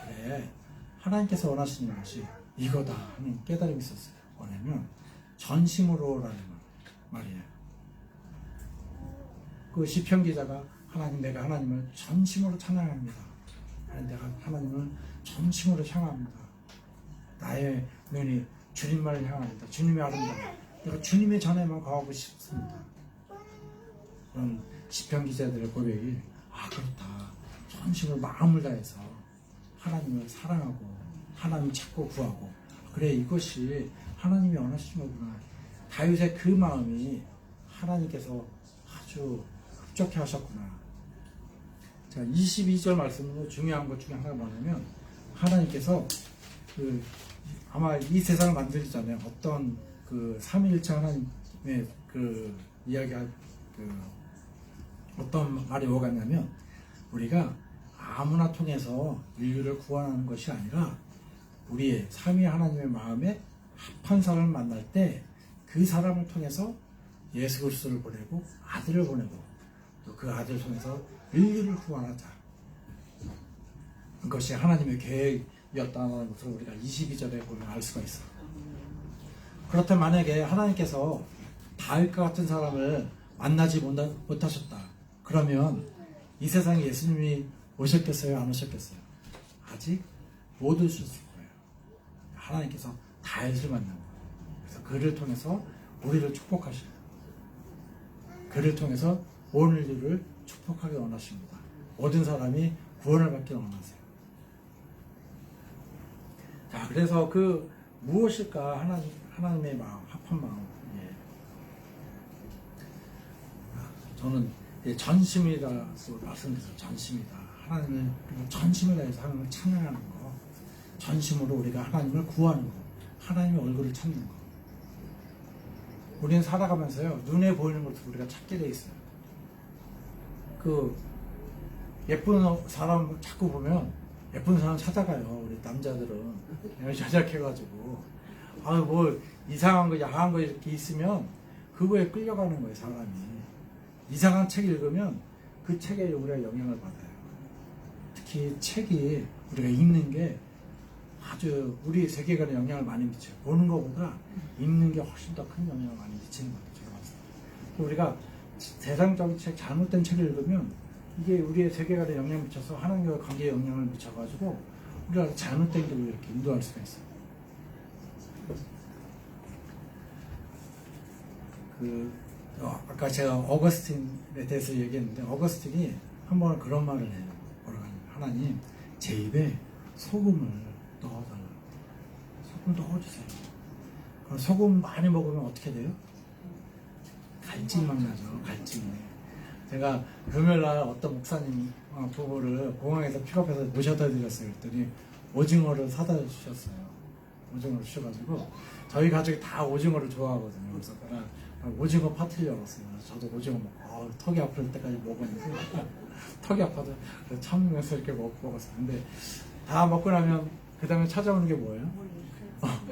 그래, 하나님께서 원하시는 것이 이거다 하는 깨달음이 있었어요. 뭐냐면 전심으로라는 말이에요. 그 시편 기자가 내가 하나님을 전심으로 찬양합니다. 내가 하나님을 전심으로 향합니다. 나의 눈이 주님만을 향합니다. 주님의 아름다움. 내가 주님의 전에만 거하고 싶습니다. 그런 시편 기자들의 고백이 그렇다. 전심으로 마음을 다해서 하나님을 사랑하고 하나님 찾고 구하고 그래, 이것이 하나님이 원하시는 거구나. 다윗의 그 마음이 하나님께서 아주 흡족해 하셨구나. 자, 22절 말씀으로 중요한 것 중에 하나가 뭐냐면 하나님께서 아마 이 세상을 만들기 전에 어떤 삼위일체 하나님의 이야기가 어떤 말이 오갔냐면 우리가 아무나 통해서 인류를 구원하는 것이 아니라 우리의 삼위 하나님의 마음에 합한 사람을 만날 때 그 사람을 통해서 예수 그리스도를 보내고 아들을 보내고 또 그 아들을 통해서 인류를 구원하자. 그것이 하나님의 계획이었다는 것을 우리가 22절에 보면 알 수가 있어요. 그렇다면 만약에 하나님께서 다윗과 같은 사람을 만나지 못하셨다. 그러면 이 세상에 예수님이 오셨겠어요? 안 오셨겠어요? 아직 못 오셨을 거예요. 하나님께서 다윗을 만난 거예요. 그래서 그를 통해서 우리를 축복하시고 그를 통해서 온 인류를 축복하기 원하십니다. 모든 사람이 구원을 받기 원하세요. 자, 그래서 무엇일까? 하나님의 마음, 합한 마음. 저는 전심이라고 말씀드렸어요. 전심이다. 하나님을 전심을 다해서 하나님을 찬양하는 거, 전심으로 우리가 하나님을 구하는 거, 하나님의 얼굴을 찾는 거. 우리는 살아가면서요, 눈에 보이는 것도 우리가 찾게 돼 있어요. 예쁜 사람 자꾸 보면 예쁜 사람 찾아가요. 우리 남자들은 자작해가지고 뭐 이상한 거, 야한 거 이렇게 있으면 그거에 끌려가는 거예요, 사람이. 이상한 책 읽으면 그 책에 우리가 영향을 받아요. 특히 책이 우리가 읽는 게 아주 우리 세계관에 영향을 많이 미쳐요. 보는 것보다 읽는 게 훨씬 더 큰 영향을 많이 미치는 것 같아요. 제가 봤을 때. 우리가 세상적인 책, 잘못된 책을 읽으면 이게 우리의 세계관에 영향을 미쳐서 하나님과 관계에 영향을 미쳐가지고 우리가 잘못된 길로 이렇게 인도할 수가 있어요. 아까 제가 어거스틴에 대해서 얘기했는데 어거스틴이 한 번 그런 말을 해요. 뭐라고 하냐면 하나님 제 입에 소금을 넣어달라. 소금 넣어주세요. 그럼 소금 많이 먹으면 어떻게 돼요? 갈증만 나죠. 갈증. 제가 금요일날 어떤 목사님 부부를 공항에서 픽업해서 모셔다 드렸어요. 그랬더니 오징어를 사다 주셨어요. 오징어를 주셔가지고 저희 가족이 다 오징어를 좋아하거든요. 그래서 그날 오징어 파티를 열었어요. 그래서 저도 오징어 먹고 턱이 아플 때까지 먹었는데 턱이 아파서 참으면서 이렇게 먹었어요. 근데 다 먹고 나면 그 다음에 찾아오는 게 뭐예요?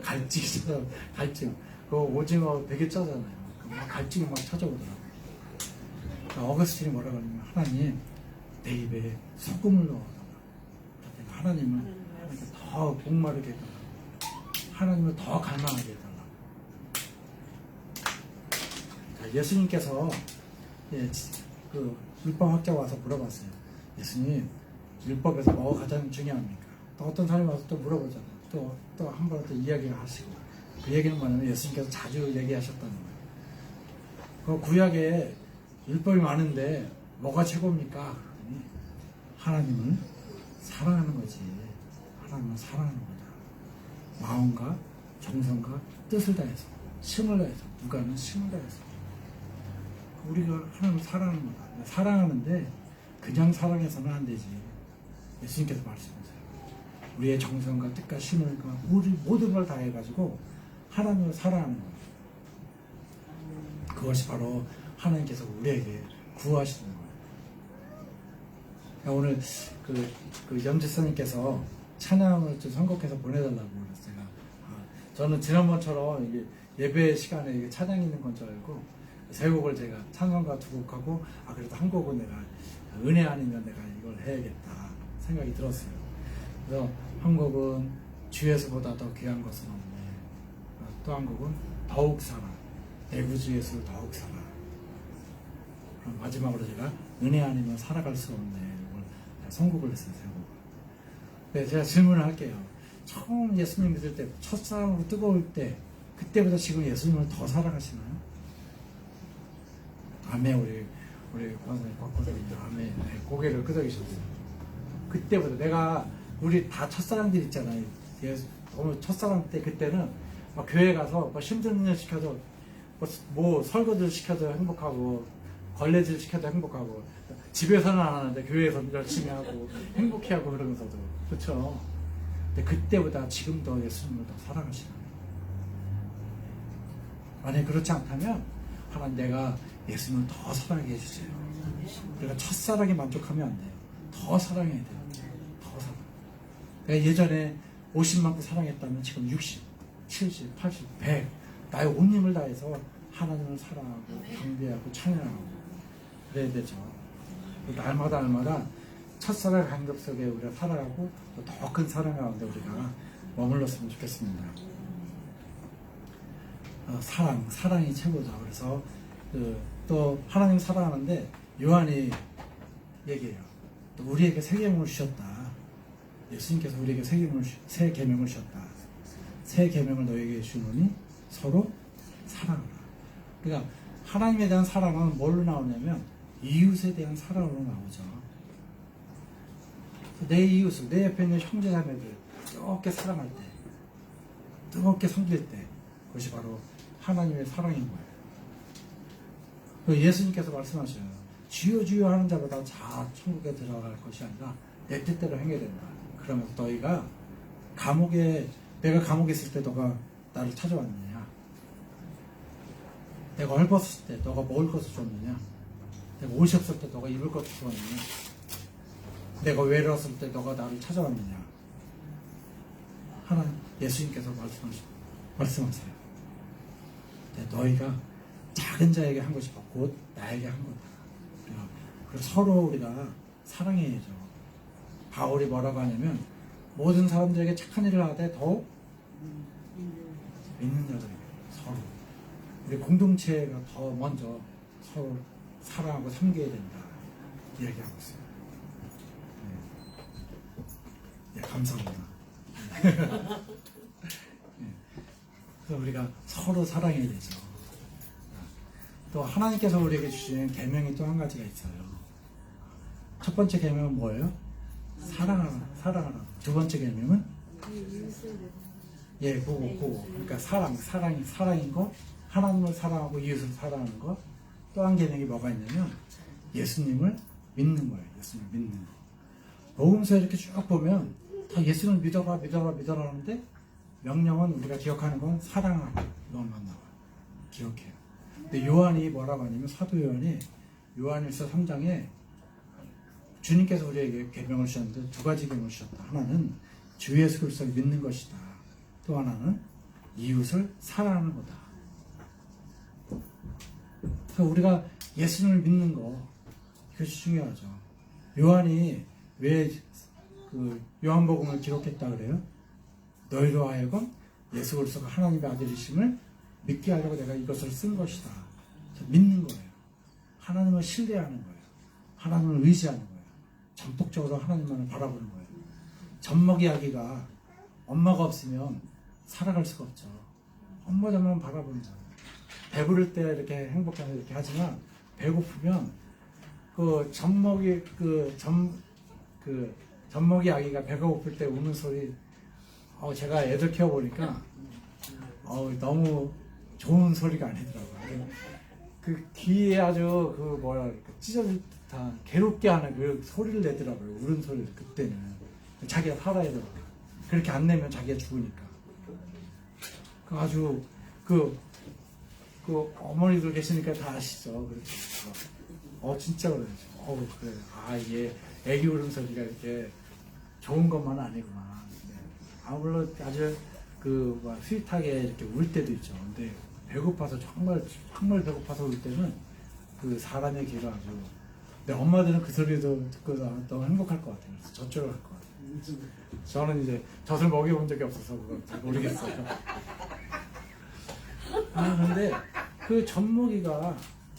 갈증이 갈증. 그 오징어 되게 짜잖아요. 막 갈증이 막 찾아오더라고요. 어거스틴이 뭐라고 하냐면 하나님 내 입에 소금을 넣어달라. 하나님은 더 목마르게 해달라. 하나님을 더 갈망하게 해달라. 예수님께서 그 율법학자 와서 물어봤어요. 예수님 율법에서 뭐가 가장 중요합니까? 또 어떤 사람이 와서 또 물어보잖아요. 또 한 번 또 이야기를 하시고 그 얘기는 뭐냐면 예수님께서 자주 얘기하셨다는 거예요. 그 구약에 율법이 많은데 뭐가 최고입니까? 그러니 하나님을 사랑하는 거지. 하나님을 사랑하는 거다. 마음과 정성과 뜻을 다해서 힘을 다해서 누가는 힘을 다해서 우리가 하나님을 사랑하는 거다. 사랑하는데 그냥 사랑해서는 안 되지. 예수님께서 말씀하세요. 우리의 정성과 뜻과 힘을 우리 모든 걸 다해가지고 하나님을 사랑하는 거예요. 그것이 바로 하나님께서 우리에게 구하시는 거예요. 오늘 그 염지선님께서 찬양을 좀 선곡해서 보내달라고 그랬어요. 저는 지난번처럼 이게 예배 시간에 이게 찬양 있는 건 줄 알고 세 곡을 제가 찬송가 두 곡하고 그래도 한 곡은 내가 은혜 아니면 내가 이걸 해야겠다 생각이 들었어요. 그래서 한 곡은 주예수보다 더 귀한 것은 없네. 또 한 곡은 더욱 살아. 내 구주 예수 더욱 살아. 그럼 마지막으로 제가 은혜 아니면 살아갈 수 없네. 이걸 선곡을 했어요. 세 곡. 네, 제가 질문을 할게요. 처음 예수님 믿을 때 첫사랑으로 뜨거울 때 그때보다 지금 예수님을 더 사랑하시나요? 아멘. 우리 권사님 박권사님 아멘. 네, 고개를 끄덕이셨어요. 그때보다 내가 우리 다 첫사랑들 있잖아요. 오늘 첫사랑 때 그때는 막 교회 가서 뭐 힘든 일 시켜도 뭐 설거지를 시켜도 행복하고 걸레질 시켜도 행복하고 집에서는 안 하는데 교회에서 열심히 하고 행복해하고 그러면서도 그렇죠. 근데 그때보다 지금 더 예수님을 더 사랑하시나요? 만약에 그렇지 않다면 하나님 내가 예수님을 더 사랑하게 해주세요. 내가 첫사랑에 만족하면 안 돼요. 더 사랑해야 돼요. 더 사랑. 내가 예전에 50만큼 사랑했다면 지금 60, 70, 80, 100 나의 온 힘을 다해서 하나님을 사랑하고 경배하고 찬양하고 그래야 되죠. 날마다 첫사랑 간격 속에 우리가 살아가고 더 큰 사랑 가운데 우리가 머물렀으면 좋겠습니다. 사랑이 최고죠. 그래서 또 하나님 사랑하는데 요한이 얘기해요. 또 우리에게 새 계명을 주셨다. 예수님께서 우리에게 새 계명을 주셨다. 새 계명을 너에게 주노니 서로 사랑하라. 그러니까 하나님에 대한 사랑은 뭘로 나오냐면 이웃에 대한 사랑으로 나오죠. 내 이웃을, 내 옆에 있는 형제자매들 뜨겁게 사랑할 때, 뜨겁게 섬길 때 그것이 바로 하나님의 사랑인 거예요. 예수님께서 말씀하셔요. 주여 주여 하는 자보다 다 천국에 들어갈 것이 아니라 내 뜻대로 행해야 된다. 그러면서 너희가 내가 감옥에 있을 때 너가 나를 찾아왔느냐? 내가 헐벗을 때 너가 먹을 것을 줬느냐? 내가 옷이 없을 때 너가 입을 것을 주었느냐? 내가 외로웠을 때 너가 나를 찾아왔느냐? 하나님 예수님께서 말씀하세요. 너희가 작은 자에게 한 것이 곧 나에게 한 거다. 그래서 서로 우리가 사랑해야죠. 바울이 뭐라고 하냐면 모든 사람들에게 착한 일을 하되 더욱 믿는 자들에게 서로 우리 공동체가 더 먼저 서로 사랑하고 섬겨야 된다 이야기하고 있어요. 네, 감사합니다. 네. 그래서 우리가 서로 사랑해야 되죠. 또 하나님께서 우리에게 주신 계명이 또 한 가지가 있어요. 첫 번째 계명은 뭐예요? 사랑하라. 두 번째 계명은 그거. 그러니까 사랑인 거, 하나님을 사랑하고 이웃을 사랑하는 거. 또 한 계명이 뭐가 있냐면 예수님을 믿는 거예요. 예수님을 믿는 거. 복음서 이렇게 쭉 보면 다 예수님을 믿어라 하는데 명령은 우리가 기억하는 건 사랑하라 이것만 나와요. 기억해요. 근데 요한이 뭐라고 하냐면 사도 요한이 요한일서 3장에 주님께서 우리에게 계명을 주셨는데 두 가지 계명을 주셨다. 하나는 주 예수 그리스도를 믿는 것이다. 또 하나는 이웃을 사랑하는 거다. 그래서 우리가 예수님을 믿는 거 이것이 중요하죠. 요한이 왜 그 요한복음을 기록했다 그래요? 너희로 하여금 예수 그리스도가 하나님의 아들이심을 믿게 하려고 내가 이것을 쓴 것이다. 믿는 거예요. 하나님을 신뢰하는 거예요. 하나님을 의지하는 거예요. 전폭적으로 하나님만을 바라보는 거예요. 젖먹이 아기가 엄마가 없으면 살아갈 수가 없죠. 엄마만 바라보는 거예요. 배부를 때 이렇게 행복해서 이렇게 하지만 배고프면 젖먹이 아기가 배가 고플 때 우는 소리, 제가 애들 키워보니까 너무 좋은 소리가 아니더라고요. 그 귀에 아주 찢어질 듯한 괴롭게 하는 그 소리를 내더라고요. 우는 소리를 그때는 자기가 살아야 되더라고요. 그렇게 안 내면 자기가 죽으니까. 아주 그 어머니들 계시니까 다 아시죠. 그래서 진짜 그래요. 그래. 이게 애기 울음소리가 이렇게 좋은 것만은 아니구나. 물론 아주 스윗하게 이렇게 울 때도 있죠. 근데 배고파서 정말 배고파서 울 때는 그 사람의 귀가 아주. 근데 엄마들은 그 소리도 듣고 너무 행복할 것 같아요. 그래서 저쪽으로 갈 것 같아요. 저는 이제 젖을 먹여본 적이 없어서 그걸 잘 모르겠어요. 근데 그 젖먹이가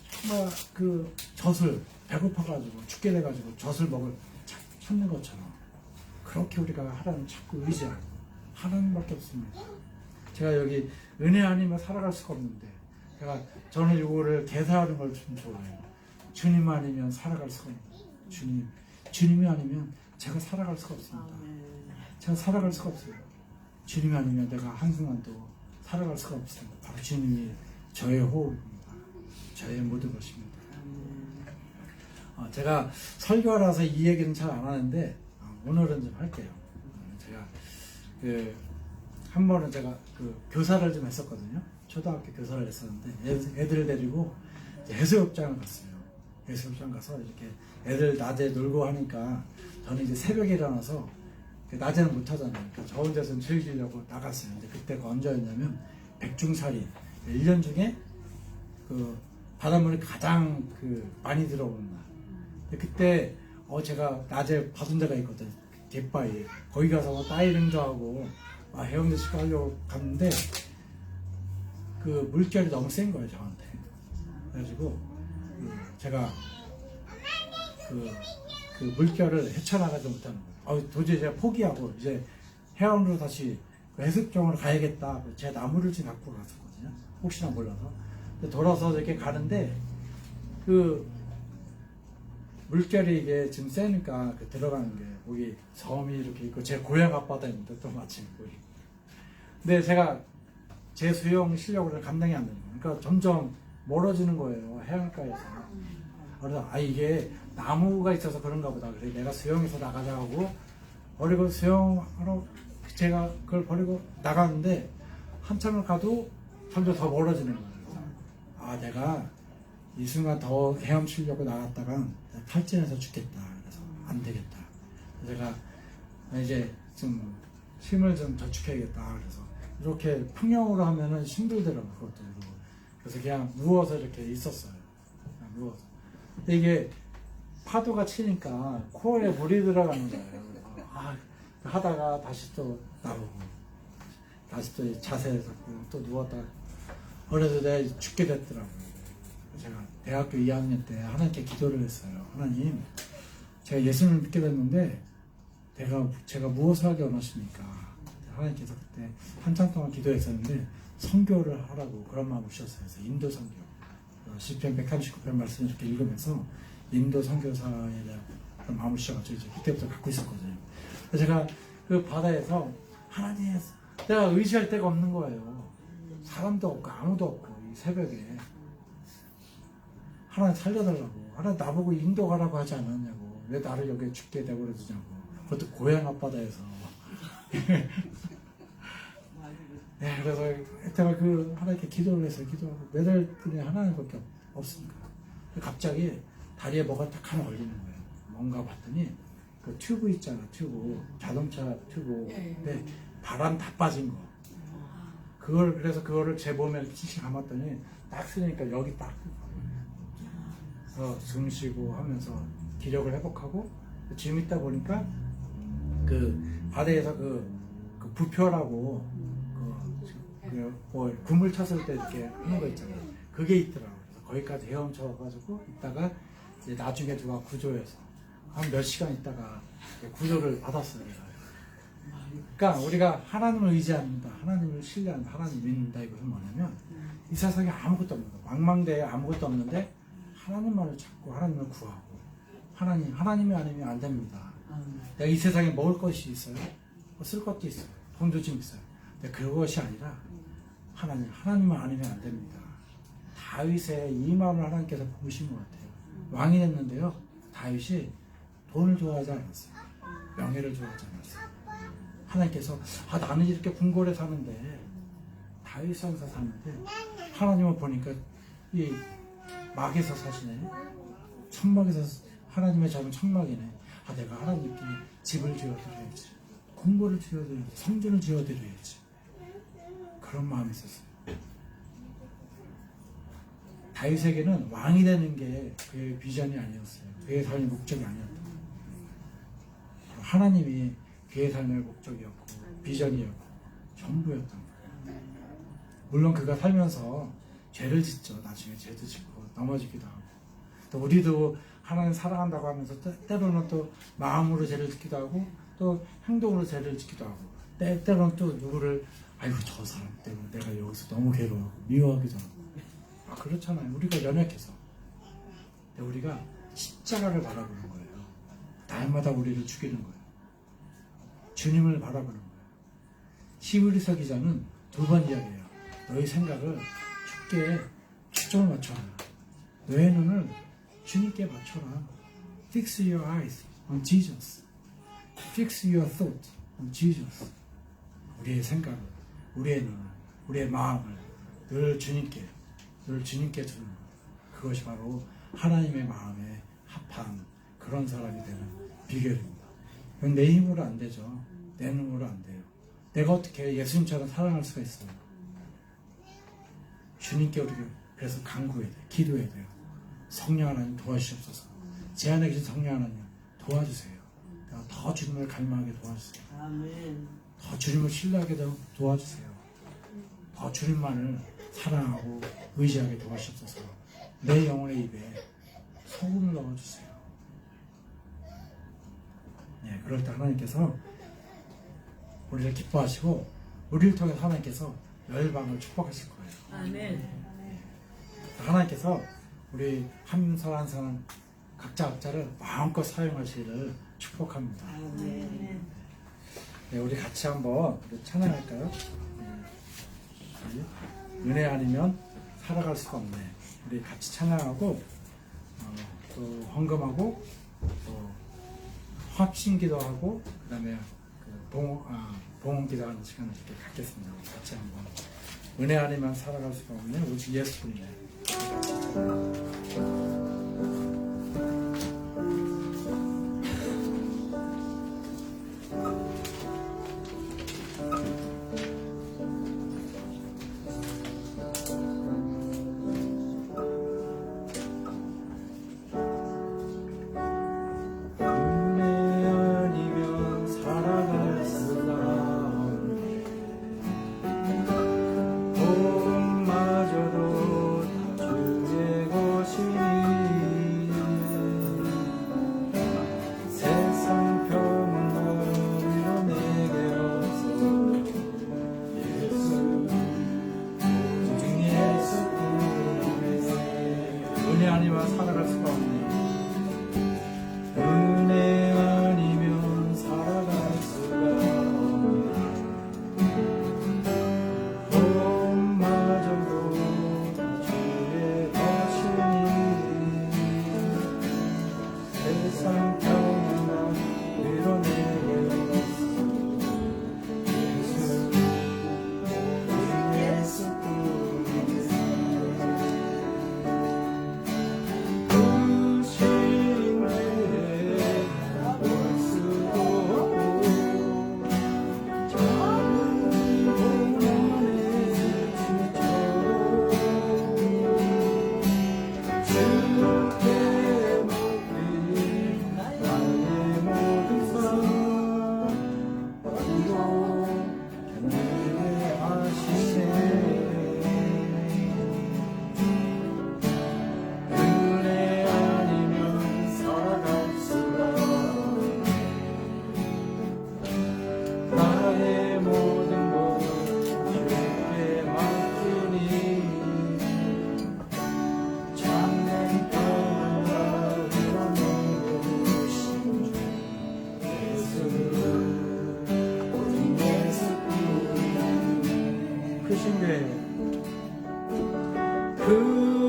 정말 그 젖을 배고파가지고 죽게 돼가지고 젖을 찾는 것처럼 그렇게 우리가 하나님 찾고 의지하고 하나님밖에 없습니다. 제가 여기 은혜 아니면 살아갈 수가 없는데 저는 이거를 개사하는 걸 좀 좋아해요. 주님 아니면 살아갈 수가 없는 주님이 아니면 제가 살아갈 수가 없습니다. 제가 살아갈 수가 없어요. 주님이 아니면 내가 한순간도 살아갈 수가 없습니다. 바로 주님이 저의 호흡입니다. 저의 모든 것입니다. 제가 설교하라서 이 얘기는 잘 안 하는데 오늘은 좀 할게요. 제가 한 번은 제가 교사를 좀 했었거든요. 초등학교 교사를 했었는데 애들을 데리고 해수욕장을 갔어요. 해수욕장 가서 이렇게 애들 낮에 놀고 하니까 저는 이제 새벽에 일어나서 낮에는 못 하잖아요. 그러니까 저 혼자서 즐기려고 나갔어요. 근데 그때가 언제였냐면 백중살이 1년 중에 바닷물이 가장 많이 들어오는 날. 근데 그때 제가 낮에 받은 데가 있거든. 갯바위. 거기 가서 다이빙도 하고 헤엄도 치고 하려고 갔는데 그 물결이 너무 센 거예요, 저한테. 그래가지고 제가 그 물결을 헤쳐나가지 못하는 거예요. 도저히 제가 포기하고 이제 해안으로 다시 해수욕장으로 가야겠다. 제 나무를 지금 갖고 갔었거든요. 혹시나 몰라서. 돌아서 이렇게 가는데 물결이 이게 지금 세니까 들어가는 게 거기 섬이 이렇게 있고 제 고향 앞바다입니다. 또 마침 거기. 근데 제가 제 수영 실력으로 감당이 안 되는 거예요. 그러니까 점점 멀어지는 거예요. 해안가에서. 그래서 이게 나무가 있어서 그런가 보다. 그래서 내가 수영해서 나가자 하고 버리고 수영하러 제가 그걸 버리고 나가는데 한참을 가도 점점 더 멀어지는 거예요. 그래서 내가 이 순간 더 헤엄치려고 나갔다가 탈진해서 죽겠다. 그래서 안 되겠다. 제가 이제 좀 힘을 좀 저축해야겠다. 그래서 이렇게 평영으로 하면은 힘들더라고요. 그것도. 그래서 그냥 누워서 이렇게 있었어요. 그냥 누워서. 근데 이게 파도가 치니까 코어에 물이 들어가는 거예요. 하다가 다시 또 나오고 다시 또 자세 잡고 또 누웠다가 그래서 내가 죽게 됐더라고요. 제가 대학교 2학년 때 하나님께 기도를 했어요. 하나님, 제가 예수님을 믿게 됐는데 제가 무엇을 하기 원하십니까? 하나님께서 그때 한참 동안 기도했었는데 선교를 하라고 그런 마음을 주셨어요. 그래서 인도 선교. 시편 139편 말씀 이렇게 읽으면서 인도 선교사에 대한 그런 마음을 시작하죠. 이제 그때부터 갖고 있었거든요. 그래서 제가 그 바다에서 하나님, 내가 의지할 데가 없는 거예요. 사람도 없고 아무도 없고 이 새벽에 하나님 살려달라고, 하나님 나보고 인도 가라고 하지 않았냐고, 왜 나를 여기에 죽게 내버려 두냐고, 그것도 고향 앞바다에서. 네, 그래서 제가 그 하나님께 기도를 해서 기도하고 매달 분에 하나님밖에 없으니까 갑자기 다리에 뭐가 딱 하나 걸리는 거예요. 뭔가 봤더니 그 튜브 있잖아, 튜브, 자동차 튜브. 네, 바람 다 빠진 거. 그래서 그거를 제 몸에 이렇게 찌씩 감았더니 딱 쓰니까 여기 딱. 숨 쉬고 하면서 기력을 회복하고, 지금 있다 보니까 그 바다에서 그 부표라고 뭐 굶을 쳤을 때 이렇게 하는 거 있잖아요. 그게 있더라고요. 그래서 거기까지 헤엄쳐가지고 있다가 이제 나중에 누가 구조해서 한 몇 시간 있다가 구조를 받았어요. 그러니까 우리가 하나님을 의지합니다. 하나님을 신뢰한다. 하나님 믿는다. 이것은 뭐냐면 이 세상에 아무것도 없는 거, 망망대해 아무것도 없는데 하나님만을 찾고 하나님을 구하고, 하나님이 아니면 안 됩니다. 내가 이 세상에 먹을 것이 있어요. 쓸 것도 있어요. 돈도 좀 있어요. 근데 그것이 아니라 하나님만 아니면 안 됩니다. 다윗의 이 마음을 하나님께서 보신 것 같아요. 왕이 됐는데요, 다윗이 돈을 좋아하지 않았어요. 명예를 좋아하지 않았어요. 하나님께서 나는 이렇게 궁궐에 사는데, 다윗 산사 사는데 하나님을 보니까 이 막에서 사시네. 천막에서 하나님의 잡은 천막이네. 내가 하나님께 집을 지어드려야지, 궁궐을 지어드려야지, 성전을 지어드려야지. 그런 마음이 있었어요. 다윗에게는 왕이 되는 게 그의 비전이 아니었어요. 그의 삶의 목적이 아니었다. 하나님이 그의 삶의 목적이었고 비전이었고 전부였던 거예요. 물론 그가 살면서 죄를 짓죠. 나중에 죄도 짓고 넘어지기도 하고, 또 우리도 하나님 사랑한다고 하면서 때로는 또 마음으로 죄를 짓기도 하고, 또 행동으로 죄를 짓기도 하고, 때로는 또 누구를 아이고 저 사람 때문에 내가 여기서 너무 괴로워하고 미워하기도 하고, 그렇잖아요. 우리가 연약해서. 근데 우리가 십자가를 바라보는 거예요. 날마다 우리를 죽이는 거예요. 주님을 바라보는 거예요. 히브리서 기자는 2번 이야기해요. 너희 생각을 주께 초점을 맞춰라. 너의 눈을 주님께 맞춰라. Fix your eyes on Jesus. Fix your thought on Jesus. 우리의 생각을, 우리의 눈을, 우리의 마음을 늘 주님께 두는 것. 그것이 바로 하나님의 마음에 합한 그런 사람이 되는 비결입니다. 그건 내 힘으로 안 되죠. 내 눈으로 안 돼요. 내가 어떻게 예수님처럼 사랑할 수가 있어요. 주님께 우리가 그래서 간구해야 돼요. 기도해야 돼요. 성령 하나님 도와주시옵소서. 제 안에 계신 성령 하나님 도와주세요. 더 주님을 갈망하게 도와주세요. 아멘. 더 주님을 신뢰하게 도와주세요. 더 주님만을 사랑하고 의지하게 도와주옵소서. 내 영혼의 입에 소금을 넣어주세요. 네, 그럴 때 하나님께서 우리를 기뻐하시고 우리를 통해서 하나님께서 열방을 축복하실 거예요. 아멘. 하나님께서 우리 한 사람 한 사람 각자를 마음껏 사용하시기를 축복합니다. 아멘. 네, 우리 같이 한번 찬양할까요? 네. 은혜 아니면 살아갈 수가 없네. 우리 같이 찬양하고 또 헌금하고 또 합심기도하고 그 다음에 봉헌기도하는 시간을 이렇게 갖겠습니다. 같이 한번. 은혜 아니면 살아갈 수가 없네. 오직 예수뿐이네. 마저도 다 주의 것 은혜 아니면 살아갈 수가 없네. 은혜 아니면 살아갈 수가 없네. 몸마저도 주의 것이니 세상 평안과 위로 내게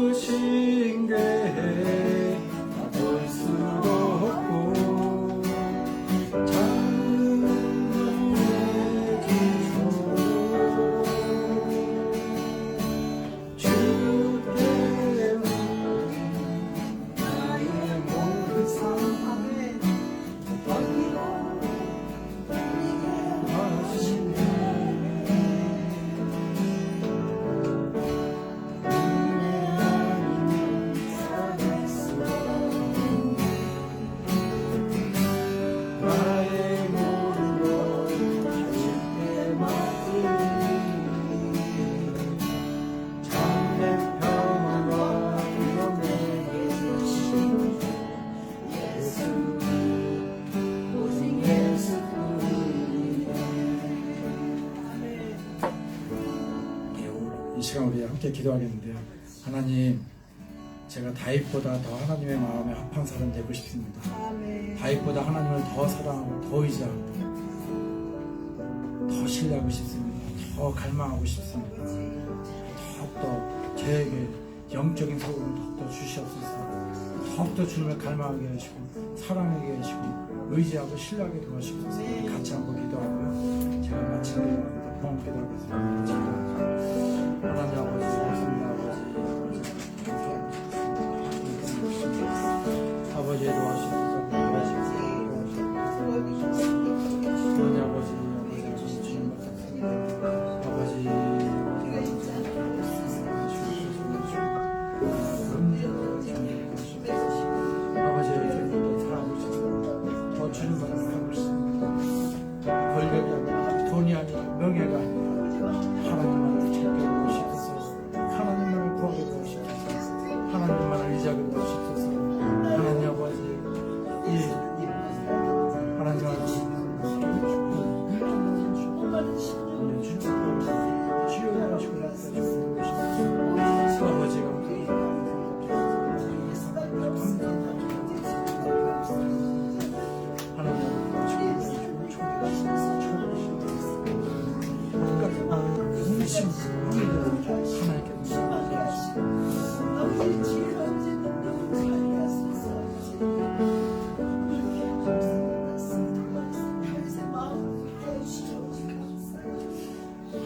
크신 교회 볼 수도 없고 작은 기초 주께 나의 모든 삶에 이 시간 우리 함께 기도하겠는데요. 하나님, 제가 다윗보다 더 하나님의 마음에 합한 사람 되고 싶습니다. 다윗보다 하나님을 더 사랑하고 더 의지하고 더 신뢰하고 싶습니다. 더 갈망하고 싶습니다. 더욱더 저에게 영적인 소금을 더욱더 주시옵소서. 더욱더 주님을 갈망하게 하시고 사랑하게 하시고 의지하고 신뢰하게 도와주시옵소서. 같이 한번 기도하고요. 제가 마친 기도합니다. 봉헌 기도하겠습니다. 하나님 아버지, 고맙습니다. 아버지의 도와주셔서 하나님 아버지, 주님 아버지, 아버지를 사랑하고 싶습니다. 더 주님을 사랑하고 싶습니다. 권력이 아니라 돈이 아니라 명예가 아니라 하나님만을 찾게 싶어서 하나님만을 구하게 되고 싶어서 하나님만을 의지하게 되고 싶어서 하나님 아버지 하나님 아버지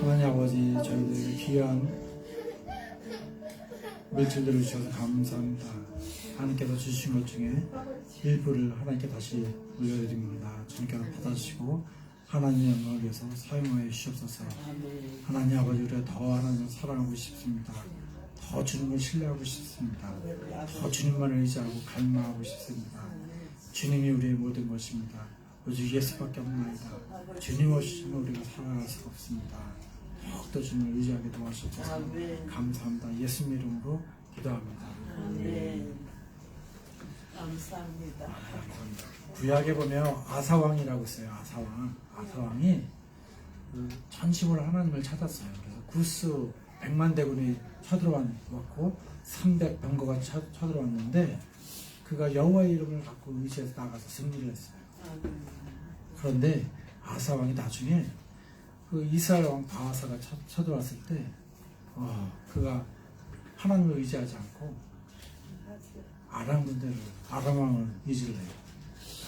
하나님 아버지, 저희들 귀한 물질들을 주셔서 감사합니다. 하나님께서 주신 것 중에 일부를 하나님께 다시 물려드립니다. 주님께서 받아주시고 하나님의 영광을 위해서 사용하여 주시옵소서. 하나님 아버지, 우리가 더 하나님을 사랑하고 싶습니다. 더 주님을 신뢰하고 싶습니다. 더 주님만을 의지하고 갈망하고 싶습니다. 주님이 우리의 모든 것입니다. 오직 예수밖에 없나이다. 주님 없이는 우리가 살아갈 수가 없습니다. 더욱더 주님을 의지하게 도와주셔서 감사합니다. 예수님 이름으로 기도합니다. 감사합니다. 구약에 보면 아사왕이라고 있어요. 아사왕이 전심으로 하나님을 찾았어요. 그래서 구스 100만 대군이 쳐들어왔고 300병거가 쳐들어왔는데 그가 여호와의 이름을 갖고 의지해서 나가서 승리를 했어요. 그런데 아사 왕이 나중에 그 이스라엘 왕 바하사가 쳐들어왔을 때 그가 하나님을 의지하지 않고 아람 군대를 아람 왕을 의지를 해요.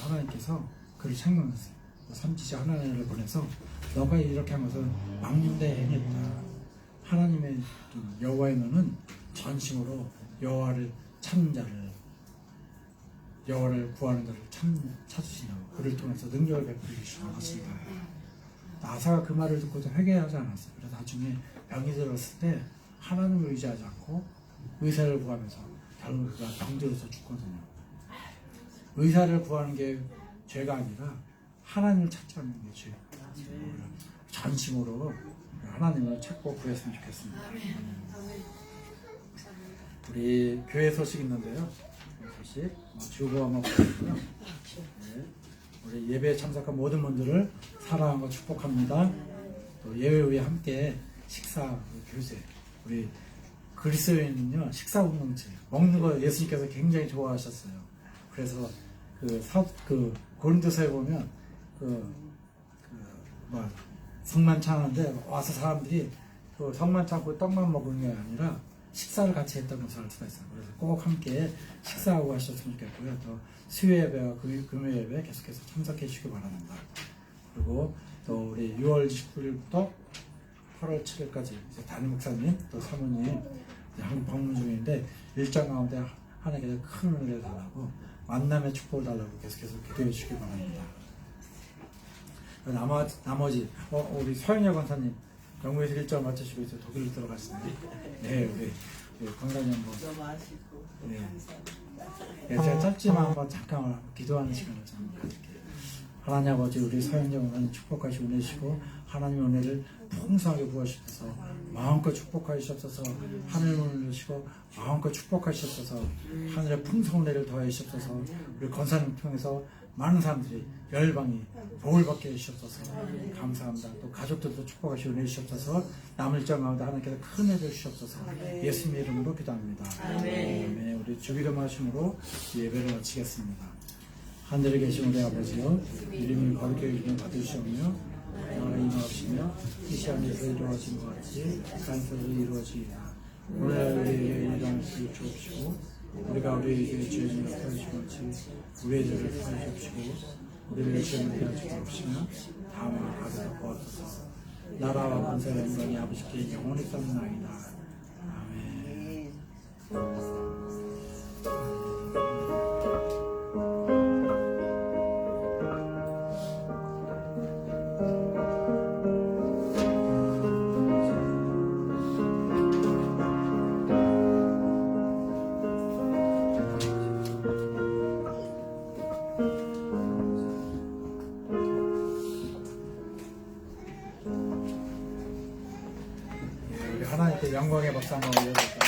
하나님께서 그를 책망했어요. 삼지시 하나님을 보내서 너가 이렇게 한 것은 망령되이 행했다. 하나님의 여호와의 너는 전심으로 여호와를 찾는 자를 여호와를 구하는 자를 찾으시냐고 그를 통해서 능력을 베풀으시는 것입니다. 아사가 그 말을 듣고도 회개하지 않았어요. 그래서 나중에 병이 들었을 때 하나님을 의지하지 않고 의사를 구하면서 결국 그가 병들어서 죽거든요. 의사를 구하는 게 죄가 아니라 하나님을 찾지 않는 게 죄예요. 전심으로 하나님을 찾고 구했으면 좋겠습니다. 우리 교회 소식 있는데요. 소식 주보 한번 보시고요. 네. 우리 예배에 참석한 모든 분들을 사랑하고 축복합니다. 또 예배 후에 함께 식사 교제. 우리 그리스도인은요 식사 공동체 먹는 거 예수님께서 굉장히 좋아하셨어요. 그래서 그 고린도서에 보면 성만찬하는데 와서 사람들이 그 성만찬고 떡만 먹은 게 아니라 식사를 같이 했다는 것을 알 수가 있어요. 그래서 꼭 함께 식사하고 하셨으면 좋겠고요. 또 수요 예배와 금요 예배 계속해서 참석해 주시기 바랍니다. 그리고 또 우리 6월 29일부터 8월 7일까지 담임 목사님 또 사모님 한국 방문 중인데 일정 가운데 하나님께서 큰 은혜를 달라고 만남의 축복을 달라고 계속해서 기도해 주시기 바랍니다. 나머지 우리 서영여 권사님 영국에서 일정 마치시고 이제 독일로 들어가시는데 네 우리 건강히 한번 너무 아쉽고 네. 감사합니다. 네, 제가 짧지만 한번 잠깐 기도하는 시간을 좀 가질게요. 하나님 아버지 우리 서영여 권사님 축복하시고 은혜시고 하나님의 은혜를 풍성하게 부어주셔서 마음껏 축복하시옵소서. 하늘 문을 여시고 마음껏 축복하시옵소서. 하늘의 풍성내를 더하시옵소서. 우리 권사님 통해서 많은 사람들이 열방이 복을 받게 해주시옵소서. 감사합니다. 또 가족들도 축복하시고 은혜 주시옵소서. 남을 일정 가운데 하나님께서 큰 은혜 주시옵소서. 예수님의 이름으로 기도합니다. 아멘. 우리 주기도 말씀으로 예배를 마치겠습니다. 하늘에 계신 우리 아버지여 이름이 거룩히 여김을 받으시오며 나라가 임하옵시며 뜻이 하늘에서 이루어진 것 같이 땅에서도 이루어지이다. 오늘 우리에게 일하는 것을 주옵시고 우리가 우리에게 죄를 사하시고 같이 우리의 죄를 사하시옵시고 우리의 죄를 하지 마옵시며 다음으로 가득 부어주소서. 나라와 권세와 영광이 아버지께 영원히 쌓는나이다. 아멘. 하나님께 영광의 박수 한번 올려드릴까요?